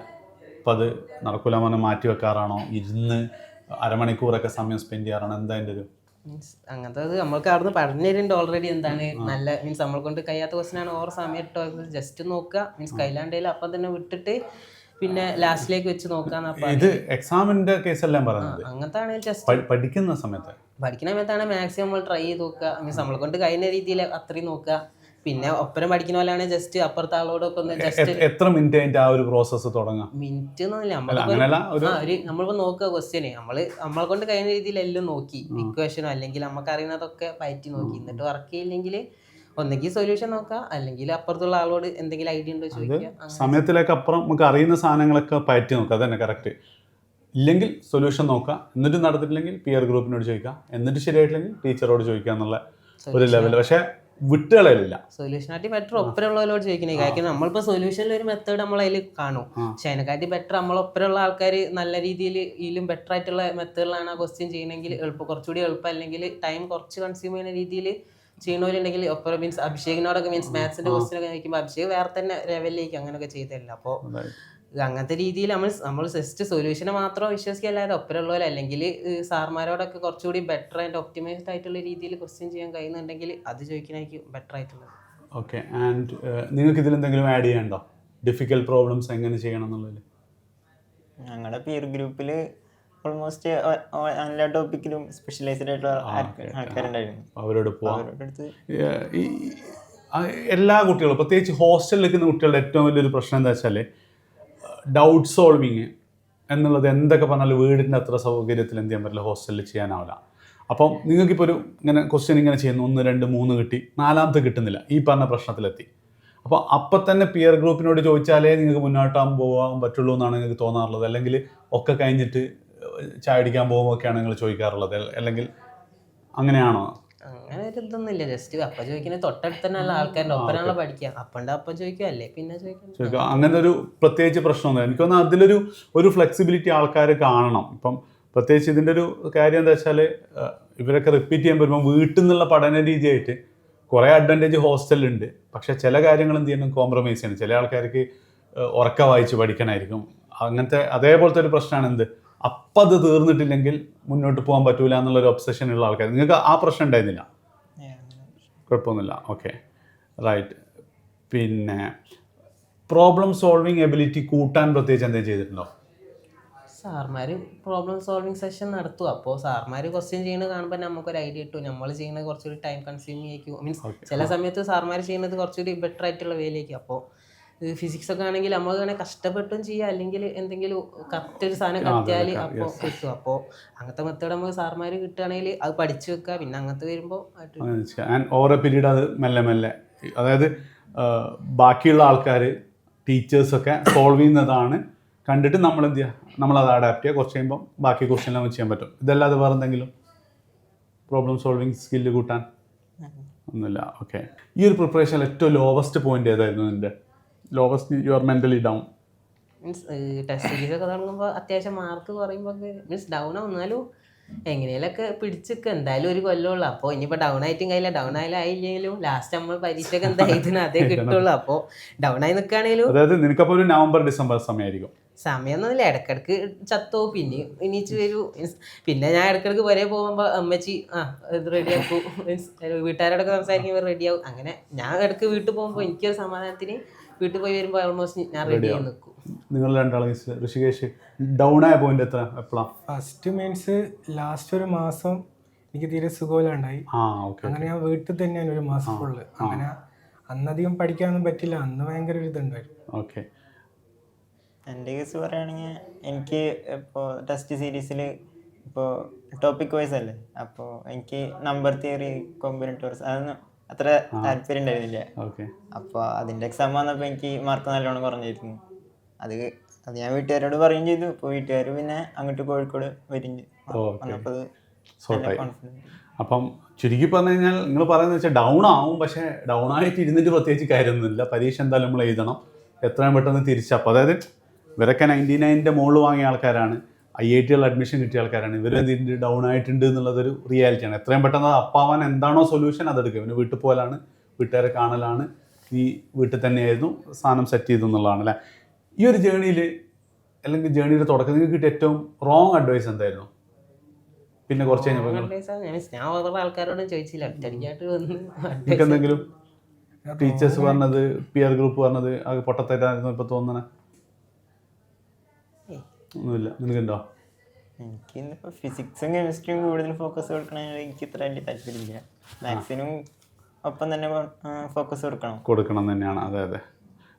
Speaker 1: അപ്പോൾ അത് നടക്കൂല പറഞ്ഞാൽ മാറ്റി വെക്കാറാണോ, ഇരുന്ന് അരമണിക്കൂറൊക്കെ സമയം സ്പെൻഡ് ചെയ്യാറാണോ? എന്താ എൻ്റെ ഒരു
Speaker 2: മീൻസ് അങ്ങനത്തെ നമ്മൾക്ക് അവിടുന്ന് പറഞ്ഞു തരുന്നുണ്ട് ഓൾറെഡി എന്താണ് നല്ല മീൻസ് നമ്മളെ കൊണ്ട് കഴിയാത്ത ക്വസ്റ്റ്യൻ ആണ് ഓരോ സമയം ഇട്ടോ ജസ്റ്റ് നോക്കുക. മീൻസ് കയ്യിലാണ്ടെങ്കിൽ അപ്പം തന്നെ വിട്ടിട്ട് പിന്നെ ലാസ്റ്റിലേക്ക് വെച്ച് നോക്കാന്ന്
Speaker 1: ഇത് എക്സാമിന്റെ കേസെല്ലാം പറയുന്നത്
Speaker 2: അങ്ങനത്തെ ആണെങ്കിൽ ടെസ്റ്റ്
Speaker 1: പഠിക്കുന്ന സമയത്ത്
Speaker 2: പഠിക്കുന്ന സമയത്താണ് മാക്സിമം നമ്മൾ ട്രൈ ചെയ്ത് നോക്കുക, മീൻസ് നമ്മളെ കൊണ്ട് കഴിയുന്ന രീതിയിൽ അത്രയും നോക്കുക. പിന്നെ ഒപ്പരം പഠിക്കുന്ന പോലെയാണ് ജസ്റ്റ് അപ്പുറത്തെ ആളോടൊക്കെ ഒന്ന് ജസ്റ്റ്
Speaker 1: എത്ര മിനിറ്റ് അതിന്റെ ആ ഒരു പ്രോസസ്സ് തുടങ്ങാം?
Speaker 2: മിനിറ്റ് എന്നല്ല, നമ്മളിപ്പോ നോക്കുക ക്വസ്റ്റ്യന് നമ്മളെ കൊണ്ട് കഴിയുന്ന രീതിയിൽ എല്ലാം നോക്കി, ഇക്വേഷനോ അല്ലെങ്കിൽ നമുക്ക് അറിയുന്നതൊക്കെ പറ്റി നോക്കി. എന്നിട്ട് വർക്ക് ചെയ്യില്ലെങ്കിൽ ഒന്നെങ്കിൽ സൊല്യൂഷൻ നോക്കാം, അല്ലെങ്കിൽ അപ്പുറത്തുള്ള ആളോട് എന്തെങ്കിലും ഐഡിയ ഉണ്ടോ ചോദിക്കുക.
Speaker 1: സമയത്തിലേക്ക് അപ്പുറം നമുക്ക് അറിയുന്ന സാധനങ്ങളൊക്കെ പറ്റി നോക്കുക, അതന്നെ കറക്റ്റ്. ഇല്ലെങ്കിൽ സൊല്യൂഷൻ നോക്കാം, എന്നിട്ട് നടത്തിയില്ലെങ്കിൽ പിയർ ഗ്രൂപ്പിനോട് ചോദിക്കാം, എന്നിട്ട് ശരിയായിട്ടില്ലെങ്കിൽ ടീച്ചറോട് ചോദിക്കുക എന്നുള്ള ഒരു ലെവൽ. പക്ഷെ വിട്ടുകളയില്ല,
Speaker 2: സൊല്യൂഷനായിട്ട് ബെറ്റർ ഒപ്പരമുള്ളവരോട് ചോദിക്കണേ. കാരണം നമ്മളിപ്പോൾ സൊല്യൂഷനിൽ ഒരു മെത്തേഡ് നമ്മളതിൽ കാണും, പക്ഷെ അതിനെക്കാട്ടി ബെറ്റർ നമ്മളൊപ്പരമുള്ള ആൾക്കാർ നല്ല രീതിയിൽ ഇതിലും ബെറ്റർ ആയിട്ടുള്ള മെത്തേഡിലാണ് ആ ക്വസ്റ്റ്യൻ ചെയ്യണമെങ്കിൽ കുറച്ചുകൂടി എളുപ്പം, അല്ലെങ്കിൽ ടൈം കുറച്ച് കൺസ്യൂം ചെയ്യുന്ന രീതിയിൽ ചെയ്യണവരുണ്ടെങ്കിൽ ഒപ്പരം. മീൻസ് അഭിഷേകിനോടൊക്കെ മീൻസ് മാത്സിന്റെ ക്വസ്റ്റ്യൻ ഒക്കെ ചോദിക്കുമ്പോൾ അഭിഷേക് വേറെ തന്നെ ലെവലിലേക്ക് അങ്ങനെയൊക്കെ ചെയ്തില്ല. അപ്പോൾ അങ്ങനത്തെ രീതിയിൽ നമ്മൾ ജസ്റ്റ് സൊല്യൂഷനെ മാത്രം വിശ്വസിക്കല്ലാതെ ഒപ്പരമുള്ളവരെ അല്ലെങ്കിൽ സാർമാരോടൊക്കെ കുറച്ചുകൂടി ബെറ്റർ ആൻഡ് ഒപ്റ്റിമൈസ്ഡ് ആയിട്ടുള്ള രീതിയിൽ ക്വസ്റ്റ്യൻ ചെയ്യാൻ കഴിയുന്നുണ്ടെങ്കിൽ അത് ചോദിക്കണമായിരിക്കും ബെറ്റർ ആയിട്ടുള്ളത്.
Speaker 1: ഓക്കെ. ആൻഡ് നിങ്ങൾക്ക് ഇതിൽ എന്തെങ്കിലും ആഡ് ചെയ്യണ്ടോ, ഡിഫിക്കൽട്ട് പ്രോബ്ലംസ് എങ്ങനെ ചെയ്യണം എന്നുള്ളതിൽ?
Speaker 4: ഞങ്ങളുടെ പിയർ ഗ്രൂപ്പിൽ ഓൾമോസ്റ്റ് എല്ലാ ടോപ്പിക്കിലും സ്പെഷ്യലൈസ്ഡ് ആയിട്ടുള്ള ആൾക്കാരുണ്ടായിരുന്നു.
Speaker 1: അവരോട് പോവാം. എല്ലാ കുട്ടികളും പ്രത്യേകിച്ച് ഹോസ്റ്റലിൽ നിൽക്കുന്ന കുട്ടികളുടെ ഏറ്റവും വലിയൊരു പ്രശ്നം എന്താ വെച്ചാൽ ഡൗട്ട് സോൾവിങ് എന്നുള്ളത് എന്തൊക്കെ പറഞ്ഞാലും വീടിൻ്റെ അത്ര സൗകര്യത്തിൽ എന്ത് ചെയ്യാൻ പറ്റില്ല, ഹോസ്റ്റലിൽ ചെയ്യാനാവില്ല. അപ്പം നിങ്ങൾക്കിപ്പോൾ ഒരു ഇങ്ങനെ ക്വസ്റ്റ്യൻ ഇങ്ങനെ ചെയ്യുന്നു, 1, 2, 3 കിട്ടി, 4ാമത്തെ കിട്ടുന്നില്ല, ഈ പറഞ്ഞ പ്രശ്നത്തിലെത്തി. അപ്പോൾ അപ്പം തന്നെ പിയർ ഗ്രൂപ്പിനോട് ചോദിച്ചാലേ നിങ്ങൾക്ക് മുന്നോട്ടാൻ പോകാൻ പറ്റുള്ളൂ എന്നാണ് നിങ്ങൾക്ക് തോന്നാറുള്ളത്? അല്ലെങ്കിൽ ഒക്കെ കഴിഞ്ഞിട്ട് ചായ അടിക്കാൻ പോകുമ്പോഴൊക്കെയാണ് നിങ്ങൾ ചോദിക്കാറുള്ളത്? അല്ലെങ്കിൽ അങ്ങനെയാണോ?
Speaker 2: അങ്ങനെ ഒരു ഇതൊന്നുമില്ല, ജസ്റ്റ് അപ്പം ചോദിക്കുന്നത് തൊട്ടടുത്ത് തന്നെയുള്ള ആൾക്കാരുടെ ഒപ്പനാണല്ലോ പഠിക്കുക, അപ്പൻ്റെ അപ്പം ചോദിക്കുമല്ലേ പിന്നെ ചോദിക്കാം.
Speaker 1: അങ്ങനത്തെ ഒരു പ്രത്യേകിച്ച് പ്രശ്നമൊന്നും എനിക്ക് തോന്നുന്നു അതിലൊരു ഫ്ലെക്സിബിലിറ്റി ആൾക്കാർ കാണണം. ഇപ്പം പ്രത്യേകിച്ച് ഇതിൻ്റെ ഒരു കാര്യം എന്താ വെച്ചാൽ ഇവരൊക്കെ റിപ്പീറ്റ് ചെയ്യാൻ വരുമ്പോൾ വീട്ടിൽ നിന്നുള്ള പഠന രീതിയായിട്ട് കുറേ അഡ്വാൻറ്റേജ് ഹോസ്റ്റലിലുണ്ട്. പക്ഷേ ചില കാര്യങ്ങൾ എന്ത് ചെയ്യണം, കോംപ്രമൈസ് ചെയ്യണം. ചില ആൾക്കാർക്ക് ഉറക്ക വായിച്ച് പഠിക്കണമായിരിക്കും. അങ്ങനത്തെ അതേപോലത്തെ ഒരു പ്രശ്നമാണ് എന്ത്, അപ്പം അത് തീർന്നിട്ടില്ലെങ്കിൽ മുന്നോട്ട് പോകാൻ പറ്റൂല എന്നുള്ളൊരു ഒബ്സഷൻ ഉള്ള ആൾക്കാർ. നിങ്ങൾക്ക് ആ പ്രശ്നം ഉണ്ടായിരുന്നില്ല? കുഴപ്പമൊന്നുമില്ല. Okay, right. പിന്നെ പ്രോബ്ലം സോൾവിങ് എബിലിറ്റി കൂട്ടാൻ പ്രത്യേകിച്ച് എന്തെങ്കിലും ചെയ്തിട്ടുണ്ടോ?
Speaker 2: സാർമാർ പ്രോബ്ലം സോൾവിങ് സെഷൻ നടത്തും. അപ്പോൾ സാർമാർ ക്വസ്റ്റ്യൻ ചെയ്യുന്നത് കാണുമ്പോൾ നമുക്കൊരു ഐഡിയ കിട്ടും. നമ്മൾ ചെയ്യുന്നത് കുറച്ചുകൂടി ടൈം കൺസ്യൂമിങ് ആയിരിക്കും. മീൻസ് ചില സമയത്ത് സാർമാർ ചെയ്യുന്നത് കുറച്ചുകൂടി ബെറ്റർ ആയിട്ടുള്ള വേയിലേക്കും. അപ്പോൾ ഫിസിക്സ് ഒക്കെ ആണെങ്കിൽ നമ്മൾ വേണമെങ്കിൽ കഷ്ടപ്പെട്ടും ചെയ്യാം, അല്ലെങ്കിൽ എന്തെങ്കിലും കറക്റ്റ് ഒരു സാധനം കത്തിയാൽ അപ്പോൾ കിട്ടും. അപ്പോൾ അങ്ങനത്തെ മെത്തേഡ് നമുക്ക് സാർമാർ കിട്ടുകയാണെങ്കിൽ അത് പഠിച്ചു വെക്കുക. പിന്നെ അങ്ങനത്തെ വരുമ്പോൾ
Speaker 1: ഓവർ എ പീരീഡ് അത് മെല്ലെ മെല്ലെ, അതായത് ബാക്കിയുള്ള ആൾക്കാർ ടീച്ചേഴ്സൊക്കെ സോൾവ് ചെയ്യുന്നതാണ് കണ്ടിട്ട് നമ്മൾ എന്ത് ചെയ്യുക, നമ്മളത് അഡാപ്റ്റ് ചെയ്യുക. കുറച്ച് കഴിയുമ്പം ബാക്കി ക്വസ്റ്റ്യൻ നമുക്ക് ചെയ്യാൻ പറ്റും. ഇതല്ലാതെ വേറെ എന്തെങ്കിലും പ്രോബ്ലം സോൾവിങ് സ്കില്ല് കൂട്ടാൻ ഒന്നുമില്ല. ഓക്കെ. ഈ ഒരു പ്രിപ്പറേഷനിൽ ഏറ്റവും ലോവസ്റ്റ് പോയിന്റ് ഏതായിരുന്നു നിൻ്റെ? Lowest you are mentally down?
Speaker 2: Means test series ഒക്കെ തുടങ്ങുമ്പോൾ അത്യാവശ്യം മാർക്ക് കുറയുമ്പോൾ മീൻസ് ഡൗൺ ആവുന്നാലും എങ്ങനെയൊക്കെ പിടിച്ചൊക്കെ എന്തായാലും ഒരു കൊല്ലമുള്ളൂ. അപ്പോൾ ഇനിയിപ്പോൾ ഡൗൺ ആയിട്ടും കഴിയില്ല, ഡൗൺ ആയാലും ആയില്ലെങ്കിലും ലാസ്റ്റ് നമ്മൾ പരീക്ഷയൊക്കെ എന്തായാലും അതേ കിട്ടുള്ളൂ. അപ്പോൾ ഡൗൺ ആയി നിൽക്കുകയാണെങ്കിലും,
Speaker 1: അതായത് നിനക്കപ്പോൾ ഒരു നവംബർ ഡിസംബർ സമയമായിരിക്കും.
Speaker 2: സമയമൊന്നുമില്ല, ഇടയ്ക്കിടയ്ക്ക് ചത്തോ പിന്നെ എണീച്ച് വരൂ. പിന്നെ ഞാൻ ഇടയ്ക്കിടയ്ക്ക് വരെ പോകുമ്പോൾ അമ്മച്ചി ഇത് റെഡിയാക്കും, മീൻസ് വീട്ടുകാരോടൊക്കെ സംസാരിക്കുമ്പോൾ റെഡിയാവും. അങ്ങനെ ഞാൻ ഇടയ്ക്ക് വീട്ടിൽ പോകുമ്പോൾ എനിക്കൊരു സമാധാനത്തിന് വീട്ടിൽ പോയി വരുമ്പോൾ ഓൾമോസ്റ്റ് ഞാൻ റെഡി ആയി നിൽക്കും.
Speaker 1: നിങ്ങൾ രണ്ടാളും ഋഷികേഷ് ഡൗൺ ആയ പോയിന്റ് എത്ര എപ്പോഴാണ്?
Speaker 3: ഫസ്റ്റ് മീൻസ് ലാസ്റ്റ് ഒരു മാസം എനിക്ക് തീരെ സുഖമില്ലാണ്ടായി. അങ്ങനെ ഞാൻ വീട്ടിൽ തന്നെയാണ് ഒരു മാസം ഫുള്ള്. അങ്ങനെ അന്നധികം പഠിക്കാനൊന്നും പറ്റില്ല, അന്ന് ഭയങ്കര ഒരു ഇതുണ്ടായിരുന്നു.
Speaker 1: ഓക്കെ.
Speaker 4: എൻ്റെ കേസ് പറയുകയാണെങ്കിൽ എനിക്ക് ഇപ്പോൾ ടെസ്റ്റ് സീരീസിൽ ഇപ്പോൾ ടോപ്പിക് വൈസ് അല്ലേ, അപ്പോൾ എനിക്ക് നമ്പർ തിയറി, കോമ്പിനേറ്റോർസ് അതൊന്നും അത്ര താല്പര്യം ഉണ്ടായിരുന്നില്ല. അപ്പോൾ അതിൻ്റെ എക്സാം വന്നപ്പോൾ എനിക്ക് മാർക്ക് നല്ലോണം കുറഞ്ഞിരുന്നു. അത് ഞാൻ വീട്ടുകാരോട് പറയുകയും ചെയ്തു. ഇപ്പോൾ വീട്ടുകാർ പിന്നെ അങ്ങോട്ട് കോഴിക്കോട് വരും വന്നപ്പോൾ
Speaker 1: അപ്പം ചുരുക്കി പറഞ്ഞു കഴിഞ്ഞാൽ നിങ്ങൾ പറയുന്നത് വെച്ചാൽ ഡൗൺ ആവും, പക്ഷേ ഡൗൺ ആയിട്ട് ഇരുന്നിട്ട് പ്രത്യേകിച്ച് കാര്യമൊന്നുമില്ല. പരീക്ഷ എന്തായാലും നമ്മൾ എഴുതണം, എത്രയും പെട്ടെന്ന് തിരിച്ചപ്പോൾ. അതായത് ഇവരൊക്കെ 99 മുകളിൽ വാങ്ങിയ ആൾക്കാരാണ്, IIT അഡ്മിഷൻ കിട്ടിയ ആൾക്കാരാണ്. ഇവരെന്തിൻ്റെ ഡൗൺ ആയിട്ടുണ്ട് എന്നുള്ളതൊരു റിയാലിറ്റിയാണ്. എത്രയും പെട്ടെന്ന് അപ്പാവാൻ എന്താണോ സൊല്യൂഷൻ അതെടുക്കുക. പിന്നെ വീട്ടിൽ പോകലാണ്, വീട്ടുകാരെ കാണലാണ്, ഈ വീട്ടിൽ തന്നെയായിരുന്നു സാധനം സെറ്റ് ചെയ്തു എന്നുള്ളതാണ് അല്ലേ. ഈ ഒരു ജേണിയിൽ അല്ലെങ്കിൽ ജേണിയുടെ തുടക്കം നിങ്ങൾക്ക് കിട്ടിയ ഏറ്റവും റോങ് അഡ്വൈസ് എന്തായിരുന്നു? പിന്നെ കുറച്ച് കഴിഞ്ഞപ്പോൾ
Speaker 2: ഞാൻ വേറെ ആൾക്കാരോടും ചോദിച്ചില്ല,
Speaker 1: നിങ്ങൾക്ക് എന്തെങ്കിലും ടീച്ചേഴ്സ് പറഞ്ഞത്, പിയർ ഗ്രൂപ്പ് പറഞ്ഞത് അത് പൊട്ടത്തേറ്റായിരുന്നു ഇപ്പോൾ തോന്നണേ? ഒന്നുമില്ല. നിനക്കുണ്ടോ?
Speaker 4: എനിക്ക് ഇന്നിപ്പോൾ ഫിസിക്സും കെമിസ്ട്രിയും കൂടുതൽ ഫോക്കസ് കൊടുക്കണമെങ്കിൽ എനിക്ക് ഇത്ര വലിയ താല്പര്യമില്ല. മാത്സിനും ഒപ്പം തന്നെ ഫോക്കസ് കൊടുക്കണം
Speaker 1: തന്നെയാണ്. അതെ അതെ,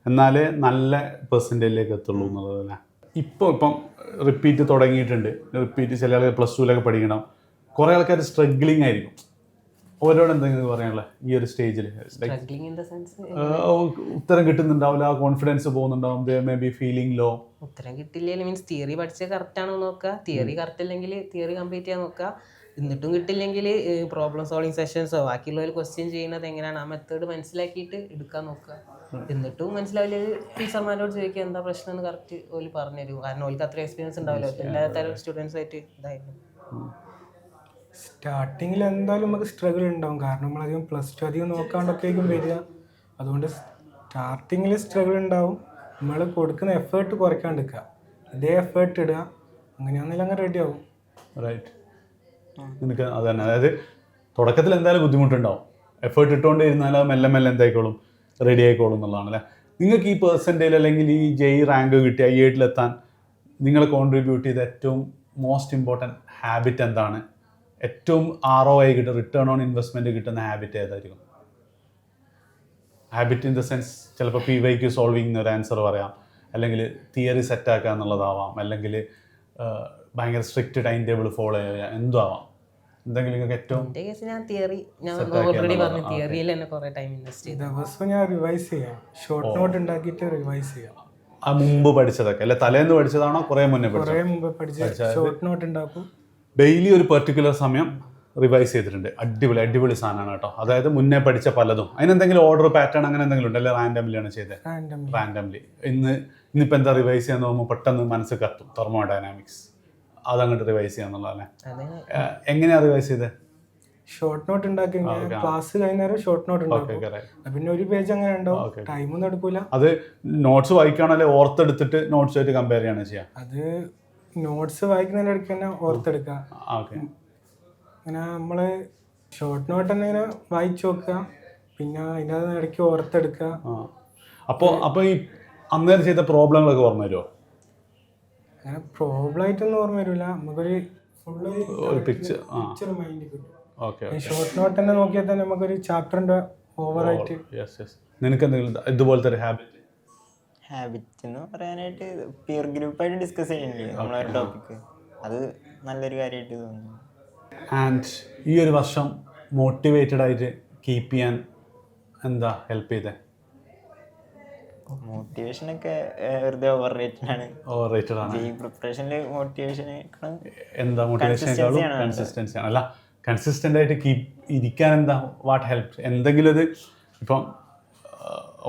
Speaker 1: എന്നാലേ നല്ല പെർസെൻറ്റേജിലേക്ക് എത്തുള്ളൂ എന്നുള്ളത് അല്ലേ. ഇപ്പം റിപ്പീറ്റ് തുടങ്ങിയിട്ടുണ്ട്. റിപ്പീറ്റ് ചില ആളുകൾ +2 പഠിക്കണം. കുറേ ആൾക്കാർ സ്ട്രഗ്ലിംഗ് ആയിരിക്കും. അവരോട് എന്തെങ്കിലും പറയാനുള്ള ഈ ഒരു സ്റ്റേജിൽ
Speaker 2: സ്ട്രഗ്ലിംഗ് ഇൻ ദ സെൻസ്
Speaker 1: ഉത്തരം കിട്ടുന്നുണ്ടാവില്ല, കോൺഫിഡൻസ് പോകുന്നുണ്ടാവും, മേ ബി ഫീലിംഗ് ലോ.
Speaker 2: ഉത്തരം കിട്ടില്ലെങ്കിൽ മീൻസ് തിയറി പഠിച്ചത് കറക്റ്റ് ആണോ നോക്കുക, തിയറി കറക്റ്റ് അല്ലെങ്കിൽ തിയറി കംപ്ലീറ്റ് ചെയ്യാൻ നോക്കുക. എന്നിട്ടും കിട്ടില്ലെങ്കിൽ പ്രോബ്ലം സോൾവിങ് സെഷൻസോ ബാക്കിയുള്ളവർ ക്വസ്റ്റ്യൻ ചെയ്യുന്നത് എങ്ങനെയാണ് ആ മെത്തേഡ് മനസ്സിലാക്കിയിട്ട് എടുക്കാൻ നോക്കുക. എന്നിട്ടും മനസ്സിലാവില്ലെങ്കിൽ ടീച്ചർമാരോട് ചോദിക്കുക എന്താ പ്രശ്നം എന്ന് കറക്റ്റ് ഓല് പറഞ്ഞു തരും. കാരണം ഓൾക്ക് അത്ര എക്സ്പീരിയൻസ് ഉണ്ടാവില്ല, എല്ലാ തരം സ്റ്റുഡൻസായിട്ട് ഇതായിരുന്നു.
Speaker 3: സ്റ്റാർട്ടിങ്ങിൽ എന്തായാലും നമുക്ക് സ്ട്രഗിൾ ഉണ്ടാവും, കാരണം നമ്മളധികം +2 അധികം നോക്കാണ്ടൊക്കെ ആയിരിക്കും വരിക. അതുകൊണ്ട് സ്റ്റാർട്ടിങ്ങിൽ സ്ട്രഗിൾ ഉണ്ടാവും. നമ്മൾ കൊടുക്കുന്ന എഫേർട്ട് കുറയ്ക്കാണ്ടിരിക്കുക, ഇതേ എഫേർട്ട് ഇടുക, അങ്ങനെയാണെങ്കിലും അങ്ങനെ റെഡി ആവും.
Speaker 1: റൈറ്റ്. നിനക്ക് അത് തന്നെ, അതായത് തുടക്കത്തിൽ എന്തായാലും ബുദ്ധിമുട്ടുണ്ടാവും. എഫേർട്ട് ഇട്ടുകൊണ്ട് ഇരുന്നാൽ അത് മെല്ലെ മെല്ലെ എന്തായിക്കോളും, റെഡി ആയിക്കോളും എന്നുള്ളതാണ് അല്ലേ. നിങ്ങൾക്ക് ഈ പെർസെൻറ്റേജ് അല്ലെങ്കിൽ ഈ JEE റാങ്ക് കിട്ടി IIT നിങ്ങൾ കോൺട്രിബ്യൂട്ട് ചെയ്ത ഏറ്റവും മോസ്റ്റ് ഇമ്പോർട്ടൻറ്റ് ഹാബിറ്റ് എന്താണ്? ഏറ്റവും ROI കിട്ടും, റിട്ടേൺ ഓൺ ഇൻവെസ്റ്റ്മെൻറ്റ് കിട്ടുന്ന ഹാബിറ്റ് ഏതായിരിക്കും? ഹാബിറ്റ് ഇൻ ദ സെൻസ് ചിലപ്പോൾ PYQ സോൾവിങ് എന്നൊരു ആൻസർ പറയാം, അല്ലെങ്കിൽ തിയറി സെറ്റാക്കുക എന്നുള്ളതാവാം, അല്ലെങ്കിൽ ഭയങ്കര സ്ട്രിക്റ്റ് ടൈം ടേബിൾ ഫോളോ ചെയ്യുക, എന്തും ആവാം. എന്തെങ്കിലും നിങ്ങൾക്ക് ഏറ്റവും
Speaker 2: എൻ്റെ കേസ് ഞാൻ തിയറി ഓൾറെഡി പറഞ്ഞു, തിയറിയിൽ തന്നെ കുറേ ടൈം ഇൻവെസ്റ്റ് ചെയ്തു.
Speaker 3: ദിവസം ഞാൻ റിവൈസ് ചെയ്യാം, ഷോർട്ട് നോട്ട് ഉണ്ടാക്കിയിട്ട് റിവൈസ് ചെയ്യാം.
Speaker 1: ആ മുമ്പ് പഠിച്ചതൊക്കെ അല്ലെ, തലേന്ന് പഠിച്ചതാണോ കുറേ മുന്നേ പഠിച്ചത്?
Speaker 3: കുറേ മുമ്പ് പഠിച്ച ഷോർട്ട് നോട്ട് ഉണ്ടാക്കും.
Speaker 1: ഡെയിലി ഒരു പെർട്ടിക്കുലർ സമയം റിവൈസ് ചെയ്തിട്ടുണ്ട്. അടിപൊളി സാധനമാണ് കേട്ടോ. അതായത് മുന്നേ പഠിച്ച പലതും അതിനെന്തെങ്കിലും ഓർഡർ പാറ്റേൺ അങ്ങനെ എന്തെങ്കിലും ഉണ്ടല്ലേ? റാൻഡംലിയാണ് ചെയ്തത്? റാൻഡംലി. ഇന്നിപ്പോൾ എന്താ റിവൈസ് ചെയ്യാൻ തോന്നുമ്പോൾ പെട്ടെന്ന് മനസ്സ് കത്തും, തെർമോഡൈനാമിക്സ്, അതങ്ങോട്ട് റിവൈസ് ചെയ്യാന്നുള്ളതല്ലേ. എങ്ങനെയാ റിവൈസ് ചെയ്തത്?
Speaker 3: ഷോർട്ട് നോട്ട് ഉണ്ടാക്കി ക്ലാസ് കഴിഞ്ഞാൽ ഷോർട്ട് നോട്ട് ഉണ്ടാക്കും. പിന്നെ ഒരു പേജ് അങ്ങനെ ഉണ്ടാവും, ടൈമൊന്നും എടുക്കൂല.
Speaker 1: അത് നോട്ട്സ് വായിക്കുകയാണല്ലേ ഓർത്തെടുത്തിട്ട് നോട്ട്സ് ആയിട്ട് കമ്പയർ ചെയ്യാണ് ചെയ്യുക?
Speaker 3: അത് നോട്ട്സ് വായിക്കുന്നതിൻ്റെ ഇടയ്ക്ക് തന്നെ ഓർത്തെടുക്കുക. അങ്ങനെ നമ്മൾ ഷോർട്ട് നോട്ട് തന്നെ ഇങ്ങനെ വായിച്ചു നോക്കുക, പിന്നെ അതിൻ്റെ ഇടയ്ക്ക് ഓർത്തെടുക്കുക.
Speaker 1: അപ്പോൾ ഈ അന്നേരം ചെയ്ത പ്രോബ്ലങ്ങളൊക്കെ ഓർമ്മ വരുമോ?
Speaker 3: അങ്ങനെ പ്രോബ്ലം ആയിട്ടൊന്നും ഓർമ്മ വരില്ല, നമുക്കൊരു
Speaker 1: ഒരു പിക്ചർ
Speaker 3: മൈൻഡ് കിട്ടും.
Speaker 1: ഓക്കെ.
Speaker 3: ഷോർട്ട് നോട്ട് തന്നെ നോക്കിയാൽ തന്നെ നമുക്കൊരു ചാപ്റ്ററിൻ്റെ ഓവറായിട്ട്.
Speaker 1: നിനക്ക് എന്തെങ്കിലും ഇതുപോലത്തെ ഒരു
Speaker 4: ഹാബിറ്റ് എന്ന് പറയാനായിട്ട് പിയർ ഗ്രൂപ്പായിട്ട് ഡിസ്കസ് ചെയ്യണ്ടേ നമ്മളൊരു ടോപ്പിക്ക്, അത് നല്ലൊരു കാര്യമായിട്ട് തോന്നുന്നു.
Speaker 1: ആൻഡ് ഈ ഒരു വർഷം മോട്ടിവേറ്റഡ് ആയിട്ട് കീപ്പ് ചെയ്യാൻ എന്താ ഹെൽപ്പ് ചെയ്തേ?
Speaker 4: മോട്ടിവേഷനൊക്കെ വെറുതെ ഓവർ റേറ്റഡ് ആണ്. ഈ പ്രിപ്പറേഷനിൽ മോട്ടിവേഷൻ
Speaker 1: എന്താ? മോട്ടിവേഷനേക്കാളും കൺസിസ്റ്റൻസി ആണ്. അല്ല, കൺസിസ്റ്റൻ്റ് ആയിട്ട് ഇരിക്കാൻ എന്താ വാട്ട് ഹെൽപ്പ്? എന്തെങ്കിലും ഒരു ഇപ്പം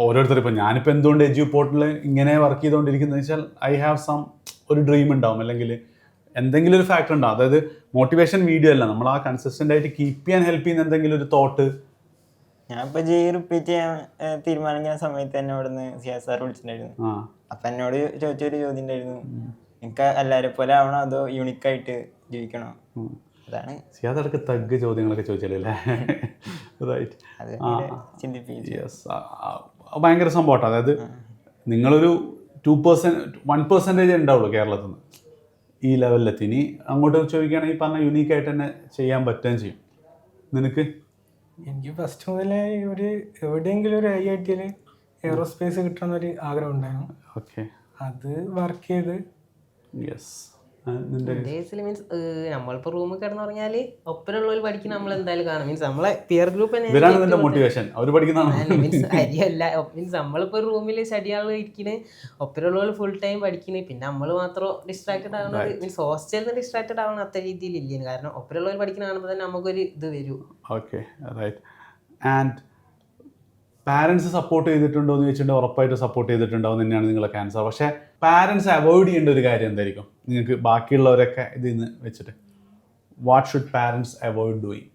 Speaker 1: ഓരോരുത്തർ, ഇപ്പം ഞാനിപ്പോൾ എന്തുകൊണ്ട് എഡ്യൂപോർട്ടിൽ ഇങ്ങനെ വർക്ക് ചെയ്തുകൊണ്ടിരിക്കുന്നത് വെച്ചാൽ ഐ ഹാവ് ഒരു ഡ്രീം ഉണ്ടാവും, അല്ലെങ്കിൽ എന്തെങ്കിലും ഒരു ഫാക്ടർ ഉണ്ടാവും. അതായത് മോട്ടിവേഷൻ വീഡിയോ അല്ല, നമ്മൾ ആ കൺസിസ്റ്റൻ്റ് ആയിട്ട് കീപ്പ് ചെയ്യാൻ ഹെൽപ്പ് ചെയ്യുന്ന എന്തെങ്കിലും ഒരു തോട്ട്.
Speaker 4: ഞാനിപ്പോൾ JEE റിപ്പീറ്റ് ചെയ്യാൻ തീരുമാനിക്കുന്ന സമയത്ത് തന്നെ അവിടെ നിന്ന് CSR വിളിച്ചിട്ടുണ്ടായിരുന്നു. അപ്പം എന്നോട് ചോദിച്ചൊരു ചോദ്യം ഉണ്ടായിരുന്നു, എനിക്ക് എല്ലാവരെ പോലെ ആവണോ അതോ യൂണിക്കായിട്ട് ജീവിക്കണോ? അതാണ്
Speaker 1: സിയാദ് തഗ് ചോദ്യങ്ങളൊക്കെ ചോദിച്ചല്ലേ? റൈറ്റ്. ഭയങ്കര സംഭവം. അതായത് നിങ്ങളൊരു 1% ഉണ്ടാവുള്ളൂ കേരളത്തിൽ നിന്ന് ഈ ലെവലിലെത്തി. ഇനി അങ്ങോട്ട് ചോദിക്കുകയാണെങ്കിൽ പറഞ്ഞ യൂണീക്കായിട്ട് തന്നെ ചെയ്യാൻ പറ്റുകയും ചെയ്യും. നിനക്ക്?
Speaker 3: എനിക്ക് ഫസ്റ്റ് മുതലേ ഒരു എവിടെയെങ്കിലും ഒരു IIT-യിൽ എയറോസ്പേസ് കിട്ടണമെന്നൊരു ആഗ്രഹം ഉണ്ടായിരുന്നു.
Speaker 1: ഓക്കെ.
Speaker 3: അത് വർക്ക് ചെയ്ത്
Speaker 2: മീൻസ് നമ്മളിപ്പോൾ റൂമിൽ കിടന്നു പറഞ്ഞാൽ ഒപ്പരമുള്ളവർ പഠിക്കുന്ന നമ്മൾ എന്തായാലും കാണും. മീൻസ് നമ്മളെ പിയർ ഗ്രൂപ്പ്
Speaker 1: മോട്ടിവേഷൻ അവർ പഠിക്കുന്നതാണ്.
Speaker 2: മീൻസ് അരിയല്ല, മീൻസ് നമ്മളിപ്പോൾ റൂമിൽ സ്റ്റഡിയാൾ ഇരിക്കുന്നത്, ഒപ്പരമുള്ളവർ ഫുൾ ടൈം പഠിക്കുന്നത്, പിന്നെ നമ്മൾ മാത്രം ഡിസ്ട്രാക്റ്റഡ് ആവുന്നത്. മീൻസ് ഹോസ്റ്റലിൽ നിന്ന് ഡിസ്ട്രാക്റ്റഡ് ആവണം അത്ര രീതിയിൽ ഇല്ല, കാരണം ഒപ്പരമുള്ളവർ പഠിക്കുന്ന കാണുമ്പോൾ തന്നെ നമുക്കൊരു ഇത് വരും.
Speaker 1: Okay, right. And parents support ചെയ്തിട്ടുണ്ടോ എന്ന് ചോദിച്ചിട്ടുണ്ടെങ്കിൽ ഉറപ്പായിട്ട് സപ്പോർട്ട് ചെയ്തിട്ടുണ്ടാവും തന്നെയാണ് നിങ്ങളെ ക്യാൻസർ. പക്ഷേ പാരൻസ് അവോയ്ഡ് ചെയ്യേണ്ട ഒരു കാര്യം എന്തായിരിക്കും നിങ്ങൾക്ക് ബാക്കിയുള്ളവരൊക്കെ ഇതിൽ നിന്ന് വെച്ചിട്ട്? What should parents avoid doing?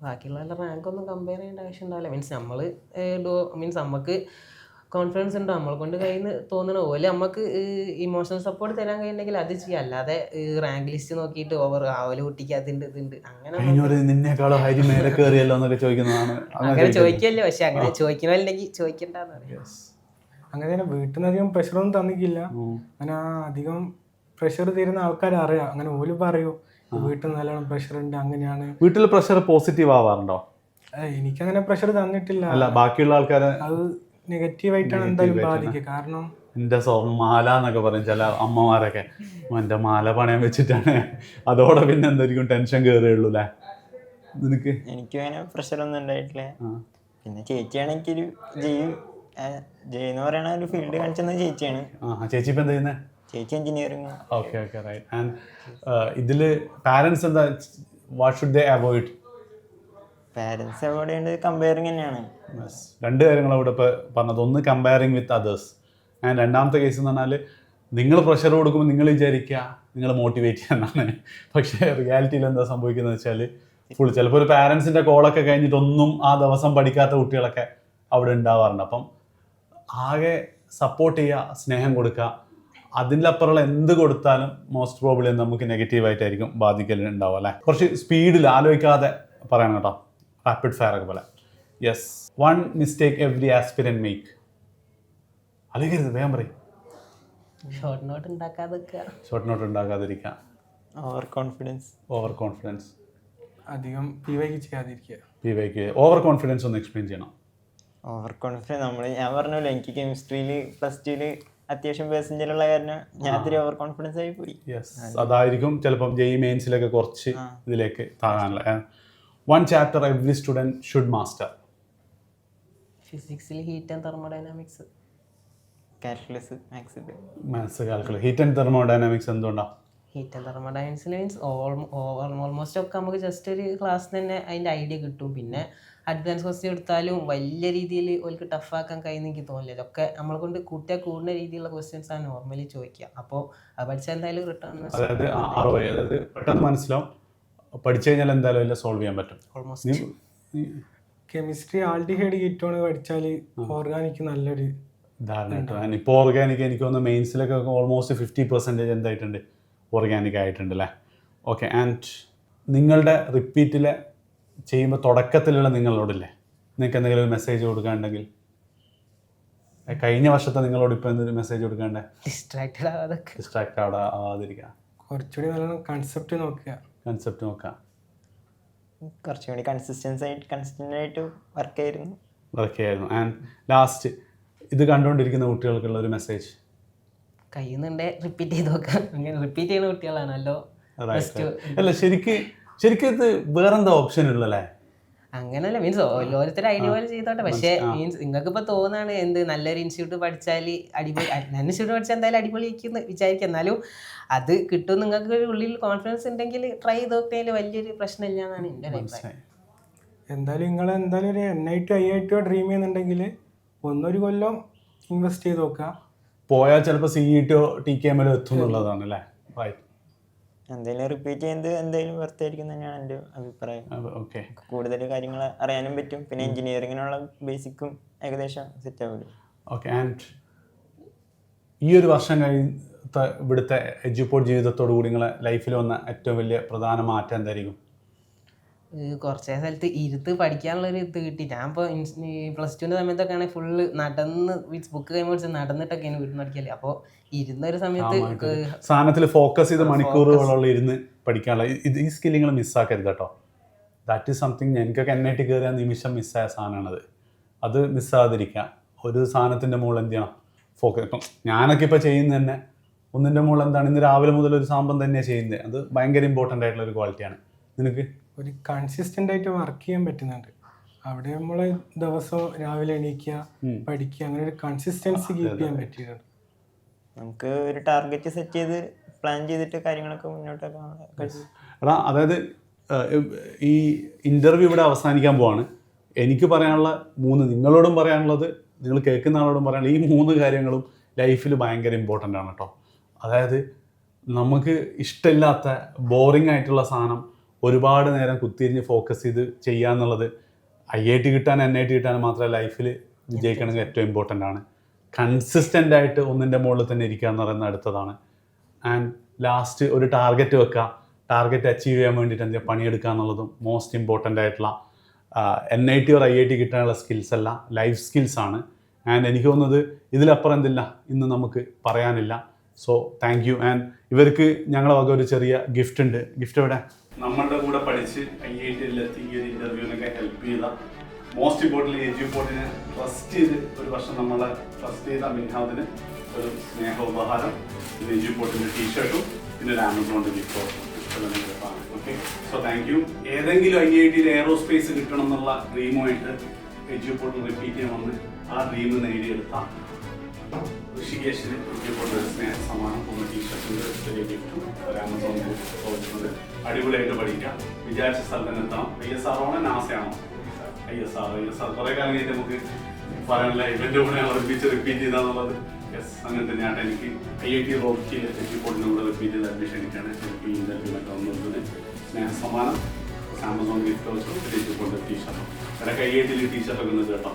Speaker 2: ബാക്കിയുള്ളവരുടെ റാങ്ക് ഒന്നും കമ്പയർ ചെയ്യേണ്ട ആവശ്യം ഉണ്ടാവില്ല. മീൻസ് നമ്മൾ മീൻസ് നമുക്ക് കോൺഫിഡൻസ് ഉണ്ടോ, നമ്മളെ കൊണ്ട് കയ്യിൽ നിന്ന് തോന്നണ പോലെ നമുക്ക് ഇമോഷണൽ സപ്പോർട്ട് തരാൻ കഴിയുന്നെങ്കിൽ അത് ചെയ്യാം. അല്ലാതെ റാങ്ക് ലിസ്റ്റ് നോക്കിയിട്ട് ഓവർ ആവല് കുട്ടിക്ക് അതുണ്ട് ഇതുണ്ട് അങ്ങനെ
Speaker 1: നിന്നേക്കാളോ ഹരി മേലെ കയറിയല്ലോ എന്നൊക്കെ ചോദിക്കുന്നതാണ്.
Speaker 2: അങ്ങനെ ചോദിക്കല്ലോ, പക്ഷെ അങ്ങനെ ചോദിക്കണമല്ലെങ്കിൽ ചോദിക്കണ്ടെന്ന് പറയാം.
Speaker 3: അങ്ങനെ വീട്ടിൽ നിന്ന് അധികം പ്രഷറൊന്നും തന്നിക്കില്ല. അങ്ങനെ അധികം പ്രഷർ തരുന്ന ആൾക്കാർ അറിയാം, അങ്ങനെ ഓല് പറയൂ വീട്ടിൽ നല്ലോണം പ്രഷർ ഉണ്ട് അങ്ങനെയാണ്.
Speaker 1: വീട്ടിൽ പ്രഷർ പോസിറ്റീവ് ആവാറുണ്ടോ?
Speaker 3: എനിക്കങ്ങനെ പ്രഷർ തന്നിട്ടില്ല.
Speaker 1: അല്ല, ബാക്കിയുള്ള ആൾക്കാർ
Speaker 3: അത് നെഗറ്റീവായിട്ടാണ് എന്തായാലും ബാധിക്കുക. കാരണം
Speaker 1: എൻ്റെ മാല എന്നൊക്കെ പറയും ചില അമ്മമാരൊക്കെ, എൻ്റെ മാല പണയം വെച്ചിട്ടാണ്, അതോടെ പിന്നെ എന്തായിരിക്കും ടെൻഷൻ കയറുള്ളൂ അല്ലേ നിനക്ക്?
Speaker 4: എനിക്കും അങ്ങനെ പ്രഷറൊന്നും ഉണ്ടായിട്ടില്ല. പിന്നെ ചേച്ചിയാണെങ്കിൽ ജയ് എന്ന് പറയുന്ന ഒരു ഫീൽഡ് കാണിച്ചത് ചേച്ചിയാണ്.
Speaker 1: ചേച്ചി ഇപ്പം എന്താ ചെയ്യുന്നത്?
Speaker 4: ചേച്ചി engineering.
Speaker 1: Okay okay right. And ഇതിൽ പാരൻസ് എന്താ, what should they avoid?
Speaker 4: Parents avoid ചെയ്യേണ്ടത് കമ്പയറിങ് തന്നെയാണ്.
Speaker 1: രണ്ട് കാര്യങ്ങൾ ഇവിടെ ഇപ്പോൾ പറഞ്ഞത്. ഒന്ന് കമ്പയറിങ് വിത്ത് അതേഴ്സ്, ആൻഡ് രണ്ടാമത്തെ കേസ് എന്ന് പറഞ്ഞാൽ നിങ്ങൾ പ്രഷർ കൊടുക്കുമ്പോൾ നിങ്ങൾ വിചാരിക്കുക നിങ്ങൾ മോട്ടിവേറ്റ് ചെയ്യാനാണ്. പക്ഷേ റിയാലിറ്റിയിൽ എന്താ സംഭവിക്കുന്നത് വെച്ചാൽ ഫുൾ ചിലപ്പോൾ ഒരു പാരൻസിൻ്റെ കോളൊക്കെ കഴിഞ്ഞിട്ടൊന്നും ആ ദിവസം പഠിക്കാത്ത കുട്ടികളൊക്കെ അവിടെ ഉണ്ടാവാറുണ്ട്. അപ്പം ആകെ സപ്പോർട്ട് ചെയ്യുക, സ്നേഹം കൊടുക്കുക. അതിൻ്റെ അപ്പുറമുള്ള എന്ത് കൊടുത്താലും മോസ്റ്റ് പ്രോബ്ലി നമുക്ക് നെഗറ്റീവായിട്ടായിരിക്കും ബാധിക്കലുണ്ടാവും അല്ലേ. കുറച്ച് സ്പീഡിൽ ആലോചിക്കാതെ പറയണം കേട്ടോ, റാപ്പിഡ് ഫയർ ഒക്കെ പോലെ. Yes, 1 mistake every aspirant make. അല്ലെങ്കിൽ വേഗം പറയും.
Speaker 2: ഷോർട്ട് നോട്ട്
Speaker 1: ഉണ്ടാക്കാതിരിക്കുക.
Speaker 4: Over
Speaker 1: confidence.
Speaker 3: അധികം പിവൈക്ക് ചെയ്യാതിരിക്കുക.
Speaker 1: ഓവർ കോൺഫിഡൻസ് ഒന്ന് എക്സ്പ്ലെയിൻ ചെയ്യണം.
Speaker 4: ഓവർ കോൺഫിഡൻസ് ഞാൻ പറഞ്ഞല്ലോ, എനിക്ക് കെമിസ്ട്രിയിൽ +2 അത്യാവശ്യം പേഴ്സൻറ്റേജുള്ള കാരണം ഞാൻ അത്തിരി ഓവർ കോൺഫിഡൻസ് ആയി പോയി.
Speaker 1: യെസ്, അതായിരിക്കും ചിലപ്പം JEE മെയിൻസിലൊക്കെ കുറച്ച് ഇതിലേക്ക് താഴാനുള്ള. 1 chapter every student should master.
Speaker 2: ഫിസിക്സിൽ heat and thermodynamics.
Speaker 4: Calculus,
Speaker 1: maths, calculus. Heat and thermodynamics എന്തുകൊണ്ടാണ്?
Speaker 2: Heat and thermodynamics means almost ഒക്കെ നമുക്ക് ജസ്റ്റ് ഒരു ക്ലാസ് തന്നെ അതിൻ്റെ ഐഡിയ കിട്ടും. പിന്നെ അഡ്വാൻസ് ക്വസ്റ്റ്യൻ എടുത്താലും വലിയ രീതിയിൽ അവർക്ക് ടഫാക്കാൻ കഴിയുന്ന എനിക്ക് തോന്നില്ല. ഇതൊക്കെ നമ്മളെ കൊണ്ട് കൂട്ടിയാൽ കൂടുന്ന രീതിയിലുള്ള ക്വസ്റ്റ്യൻസ് ആണ് നോർമലി ചോദിക്കുക. അപ്പോൾ അത് പഠിച്ചാൽ എന്തായാലും റിട്ടേൺ,
Speaker 1: അതായത് പെട്ടെന്ന് മനസ്സിലാവും, പഠിച്ചു കഴിഞ്ഞാൽ എന്തായാലും എല്ലാം സോൾവ് ചെയ്യാൻ പറ്റും.
Speaker 2: ഓൾമോസ്റ്റ്.
Speaker 3: കെമിസ്ട്രി ആൾഡിഹൈഡ് കീറ്റോൺ പഠിച്ചാൽ ഓർഗാനിക് നല്ലൊരു
Speaker 1: ധാരണ കിട്ടും. ഇപ്പോൾ ഓർഗാനിക് എനിക്ക് തോന്നുന്നു മെയിൻസിലൊക്കെ ഓൾമോസ്റ്റ് 50% എന്തായിട്ടുണ്ട്, ഓർഗാനിക് ആയിട്ടുണ്ട് അല്ലേ. ഓക്കെ. ആൻഡ് നിങ്ങളുടെ റിപ്പീറ്റിലെ ചെയ്യുമ്പോൾ തുടക്കത്തിലുള്ള നിങ്ങളോടില്ലേ, നിങ്ങൾക്ക് എന്തെങ്കിലും ഒരു മെസ്സേജ് കൊടുക്കാനുണ്ടെങ്കിൽ, കഴിഞ്ഞ വർഷത്തെ നിങ്ങളോട് ഇപ്പോൾ എന്തൊരു മെസ്സേജ് കൊടുക്കാണ്ടേ? ഡിസ്ട്രാക്ട് ആവാതിരിക്കുക.
Speaker 3: കുറച്ചുകൂടി നല്ലോണം കൺസെപ്റ്റ് നോക്കുക.
Speaker 4: കുറച്ചുകൂടി കൺസിസ്റ്റൻ്റ് ആയിട്ട് വർക്ക് ചെയ്യായിരുന്നു.
Speaker 1: ആൻഡ് ലാസ്റ്റ് ഇത് കണ്ടുകൊണ്ടിരിക്കുന്ന കുട്ടികൾക്കുള്ള ഒരു മെസ്സേജ്?
Speaker 2: കഴിയുന്നുണ്ടെ റിപ്പീറ്റ് ചെയ്ത് നോക്കാം. അങ്ങനെ റിപ്പീറ്റ് ചെയ്യുന്ന കുട്ടികളാണല്ലോ.
Speaker 1: അല്ല, ശരിക്കും ഇത് വേറെന്താ ഓപ്ഷൻ ഉള്ളല്ലേ?
Speaker 2: അങ്ങനല്ല, മീൻസ് ഓരോരുത്തർ ഐഡിയ പോലെ ചെയ്തോട്ടെ. പക്ഷേ മീൻസ് നിങ്ങൾക്ക് ഇപ്പോൾ തോന്നാണ് എന്ത് നല്ലൊരു ഇൻസ്റ്റിറ്റ്യൂട്ട് പഠിച്ചാൽ അടിപൊളി, നല്ല ഇൻസ്റ്റിറ്റ്യൂട്ട് പഠിച്ചാൽ എന്തായാലും അടിപൊളിയായിരിക്കും വിചാരിക്കും. എന്നാലും അത് കിട്ടും, നിങ്ങൾക്ക് ഉള്ളിൽ കോൺഫിഡൻസ് ഉണ്ടെങ്കിൽ ട്രൈ ചെയ്ത് നോക്കിയാൽ വലിയൊരു പ്രശ്നമില്ല എന്നാണ് എൻ്റെ അഭിപ്രായം.
Speaker 3: എന്തായാലും നിങ്ങൾ എന്തായാലും ഒരു NIT IIT ഡ്രീം ചെയ്യുന്നുണ്ടെങ്കിൽ 1 കൊല്ലം ഇൻവെസ്റ്റ് ചെയ്ത് നോക്കുക.
Speaker 1: പോയാൽ ചിലപ്പോൾ CET TKM എത്തും എന്നുള്ളതാണ് അല്ലേ?
Speaker 4: എന്തായാലും റിപ്പീറ്റ് ചെയ്യുന്നത് എന്തായാലും വെറുതായിരിക്കും തന്നെയാണ് എൻ്റെ അഭിപ്രായം.
Speaker 1: ഓക്കെ.
Speaker 4: കൂടുതൽ കാര്യങ്ങൾ അറിയാനും പറ്റും. പിന്നെ എഞ്ചിനീയറിങ്ങിനുള്ള ബേസിക്കും ഏകദേശം സെറ്റ് ആവുമല്ലോ.
Speaker 1: ഓക്കെ. ആൻഡ് ഈ ഒരു വർഷം കഴിഞ്ഞ ഇവിടുത്തെ എഡ്യൂപോർട്ട് ജീവിതത്തോടു കൂടി നിങ്ങളെ ലൈഫിൽ വന്ന ഏറ്റവും വലിയ പ്രധാന മാറ്റം എന്തായിരിക്കും?
Speaker 2: കുറച്ചേ സ്ഥലത്ത് ഇരുത്ത് പഠിക്കാനുള്ളൊരു ഇത് കിട്ടി. ഞാൻ ഇപ്പോൾ +2 സമയത്തൊക്കെ ആണെങ്കിൽ ഫുള്ള് നടന്ന് ബുക്ക് കൈമടിച്ച് നടന്നിട്ടൊക്കെയാണ് വീട്ടിൽ നിന്ന് പഠിക്കല്. അപ്പോൾ ഇരുന്നൊരു സമയത്ത്
Speaker 1: സാധനത്തിൽ ഫോക്കസ് ചെയ്ത് മണിക്കൂറുകളുള്ള ഇരുന്ന് പഠിക്കാനുള്ള ഈ സ്കിൽ നിങ്ങൾ മിസ്സാക്കരുത് കേട്ടോ. That is something. എനിക്കൊക്കെ NIT കയറിയ നിമിഷം മിസ്സായ സാധനമാണത്. അത് മിസ്സാകാതിരിക്കുക. ഒരു സാധനത്തിൻ്റെ മുകളിൽ എന്ത് ചെയ്യണം, ഫോക്കസ്. ഇപ്പം ഞാനൊക്കെ ഇപ്പോൾ ചെയ്യുന്നത് തന്നെ ഒന്നിൻ്റെ മുകളിൽ എന്താണ്, ഇന്ന് രാവിലെ മുതൽ ഒരു സാമ്പം തന്നെയാണ് ചെയ്യുന്നത്. അത് ഭയങ്കര ഇമ്പോർട്ടൻ്റ് ആയിട്ടുള്ള ഒരു ക്വാളിറ്റിയാണ്. നിനക്ക്
Speaker 3: ഒരു കൺസിസ്റ്റൻ്റ് ആയിട്ട് വർക്ക് ചെയ്യാൻ പറ്റുന്നുണ്ട്. അവിടെ നമ്മൾ ദിവസവും രാവിലെ എണീക്കുക, പഠിക്കുക, അങ്ങനെ ഒരു കൺസിസ്റ്റൻസി കീപ്പ് ചെയ്യാൻ പറ്റിയിട്ടുണ്ട്.
Speaker 4: നമുക്ക് ഒരു ടാർഗറ്റ് സെറ്റ് ചെയ്ത് പ്ലാൻ ചെയ്തിട്ട് കാര്യങ്ങളൊക്കെ മുന്നോട്ടൊക്കെ.
Speaker 1: എടാ, അതായത് ഈ ഇൻ്റർവ്യൂ ഇവിടെ അവസാനിക്കാൻ പോവാണ്. എനിക്ക് പറയാനുള്ള 3, നിങ്ങളോടും പറയാനുള്ളത്, നിങ്ങൾ കേൾക്കുന്ന ആളോടും പറയാനുള്ള ഈ 3 കാര്യങ്ങളും ലൈഫിൽ ഭയങ്കര ഇമ്പോർട്ടൻ്റ് ആണ് കേട്ടോ. അതായത് നമുക്ക് ഇഷ്ടമില്ലാത്ത ബോറിംഗ് ആയിട്ടുള്ള സാധനം ഒരുപാട് നേരം കുത്തിരിഞ്ഞ് ഫോക്കസ് ചെയ്ത് ചെയ്യാന്നുള്ളത് IIT കിട്ടാൻ NIT കിട്ടാൻ മാത്രമേ ലൈഫിൽ വിജയിക്കണമെങ്കിൽ ഏറ്റവും ഇമ്പോർട്ടൻ്റ് ആണ്. കൺസിസ്റ്റൻ്റ് ആയിട്ട് ഒന്നിൻ്റെ മുകളിൽ തന്നെ ഇരിക്കുക എന്ന് പറയുന്നത് അടുത്തതാണ്. ആൻഡ് ലാസ്റ്റ് ഒരു ടാർഗറ്റ് വെക്കുക. ടാർഗറ്റ് അച്ചീവ് ചെയ്യാൻ വേണ്ടിയിട്ട് എന്തെങ്കിലും പണിയെടുക്കുക എന്നുള്ളതും മോസ്റ്റ് ഇമ്പോർട്ടൻ്റ് ആയിട്ടുള്ള NIT or IIT കിട്ടാനുള്ള സ്കിൽസ് അല്ല, ലൈഫ് സ്കിൽസാണ്. ആൻഡ് എനിക്ക് തോന്നുന്നത് ഇതിലപ്പുറം എന്തില്ല ഇന്ന് നമുക്ക് പറയാനില്ല. So thank U. ആൻഡ് ഇവർക്ക് ഞങ്ങളെ വക ഒരു ചെറിയ ഗിഫ്റ്റ് ഉണ്ട്. ഗിഫ്റ്റ് എവിടെ? നമ്മളുടെ കൂടെ പഠിച്ച് IIT-ലെത്തി ഈ ഒരു ഇൻ്റർവ്യൂവിനൊക്കെ ഹെൽപ്പ് ചെയ്ത, മോസ്റ്റ് ഇമ്പോർട്ടൻ്റ് എഡ്യൂപോർട്ടിനെ ട്രസ്റ്റ് ചെയ്ത് ഒരു വർഷം നമ്മളെ ട്രസ്റ്റ് ചെയ്ത മിൻഹാദിന് ഒരു സ്നേഹ ഉപഹാരം, ഇത് എഡ്യൂപോർട്ടിൻ്റെ ടീഷർട്ടും പിന്നെ ഒരു ആമസോണിൻ്റെ gift okay. So thank you. ഏതെങ്കിലും IIT-യിൽ എയറോസ്പേസ് കിട്ടണം എന്നുള്ള ഡ്രീമുമായിട്ട് എഡ്യൂപോർട്ടിൽ റിപ്പീറ്റ് ചെയ്യാൻ വന്ന് ആ ഡ്രീം നേടിയെടുത്ത ഋഷികേശിന് എഡ്യൂപോർട്ടിൽ ഒരു സ്നേഹ സമ്മാനം, ഒന്ന് ടീഷർട്ടിൻ്റെ ചെറിയ ഗിഫ്റ്റും ഒരു ആമസോൺ ഗിഫ്റ്റ്. അടിപൊളിയായിട്ട് പഠിക്കാം. വിചാരിച്ച സ്ഥലത്ത് എത്തണം. ISR ആണോ നാസയാണോ? ISR കുറേ കാലം കഴിഞ്ഞിട്ട് നമുക്ക് പറയാനുള്ള ഇവൻ്റെ കൂടെ റിപ്പീറ്റ് ചെയ്താന്നുള്ളത്. യെസ്, അങ്ങനെ തന്നെയാണ്. എനിക്ക് IIT റോക്കി എഡ്യൂപോർട്ടിൻ്റെ കൂടെ റിപ്പീറ്റ് ചെയ്ത് അഡ്മിഷൻ കിട്ടിയാണ്. എനിക്ക് ഈ ഇൻ്റർവ്യൂവിനൊക്കെ വന്നിരുന്നത് സ്നേഹ സമ്മാനം, ആമസോൺ ഗിഫ്റ്റ് ഓൾസോ, എഡ്യൂപോർട്ടിൻ്റെ ടീഷർട്ടും. ഇടയ്ക്ക് IIT-യിൽ ടീഷർട്ടൊക്കെ ഉണ്ട് കേട്ടോ.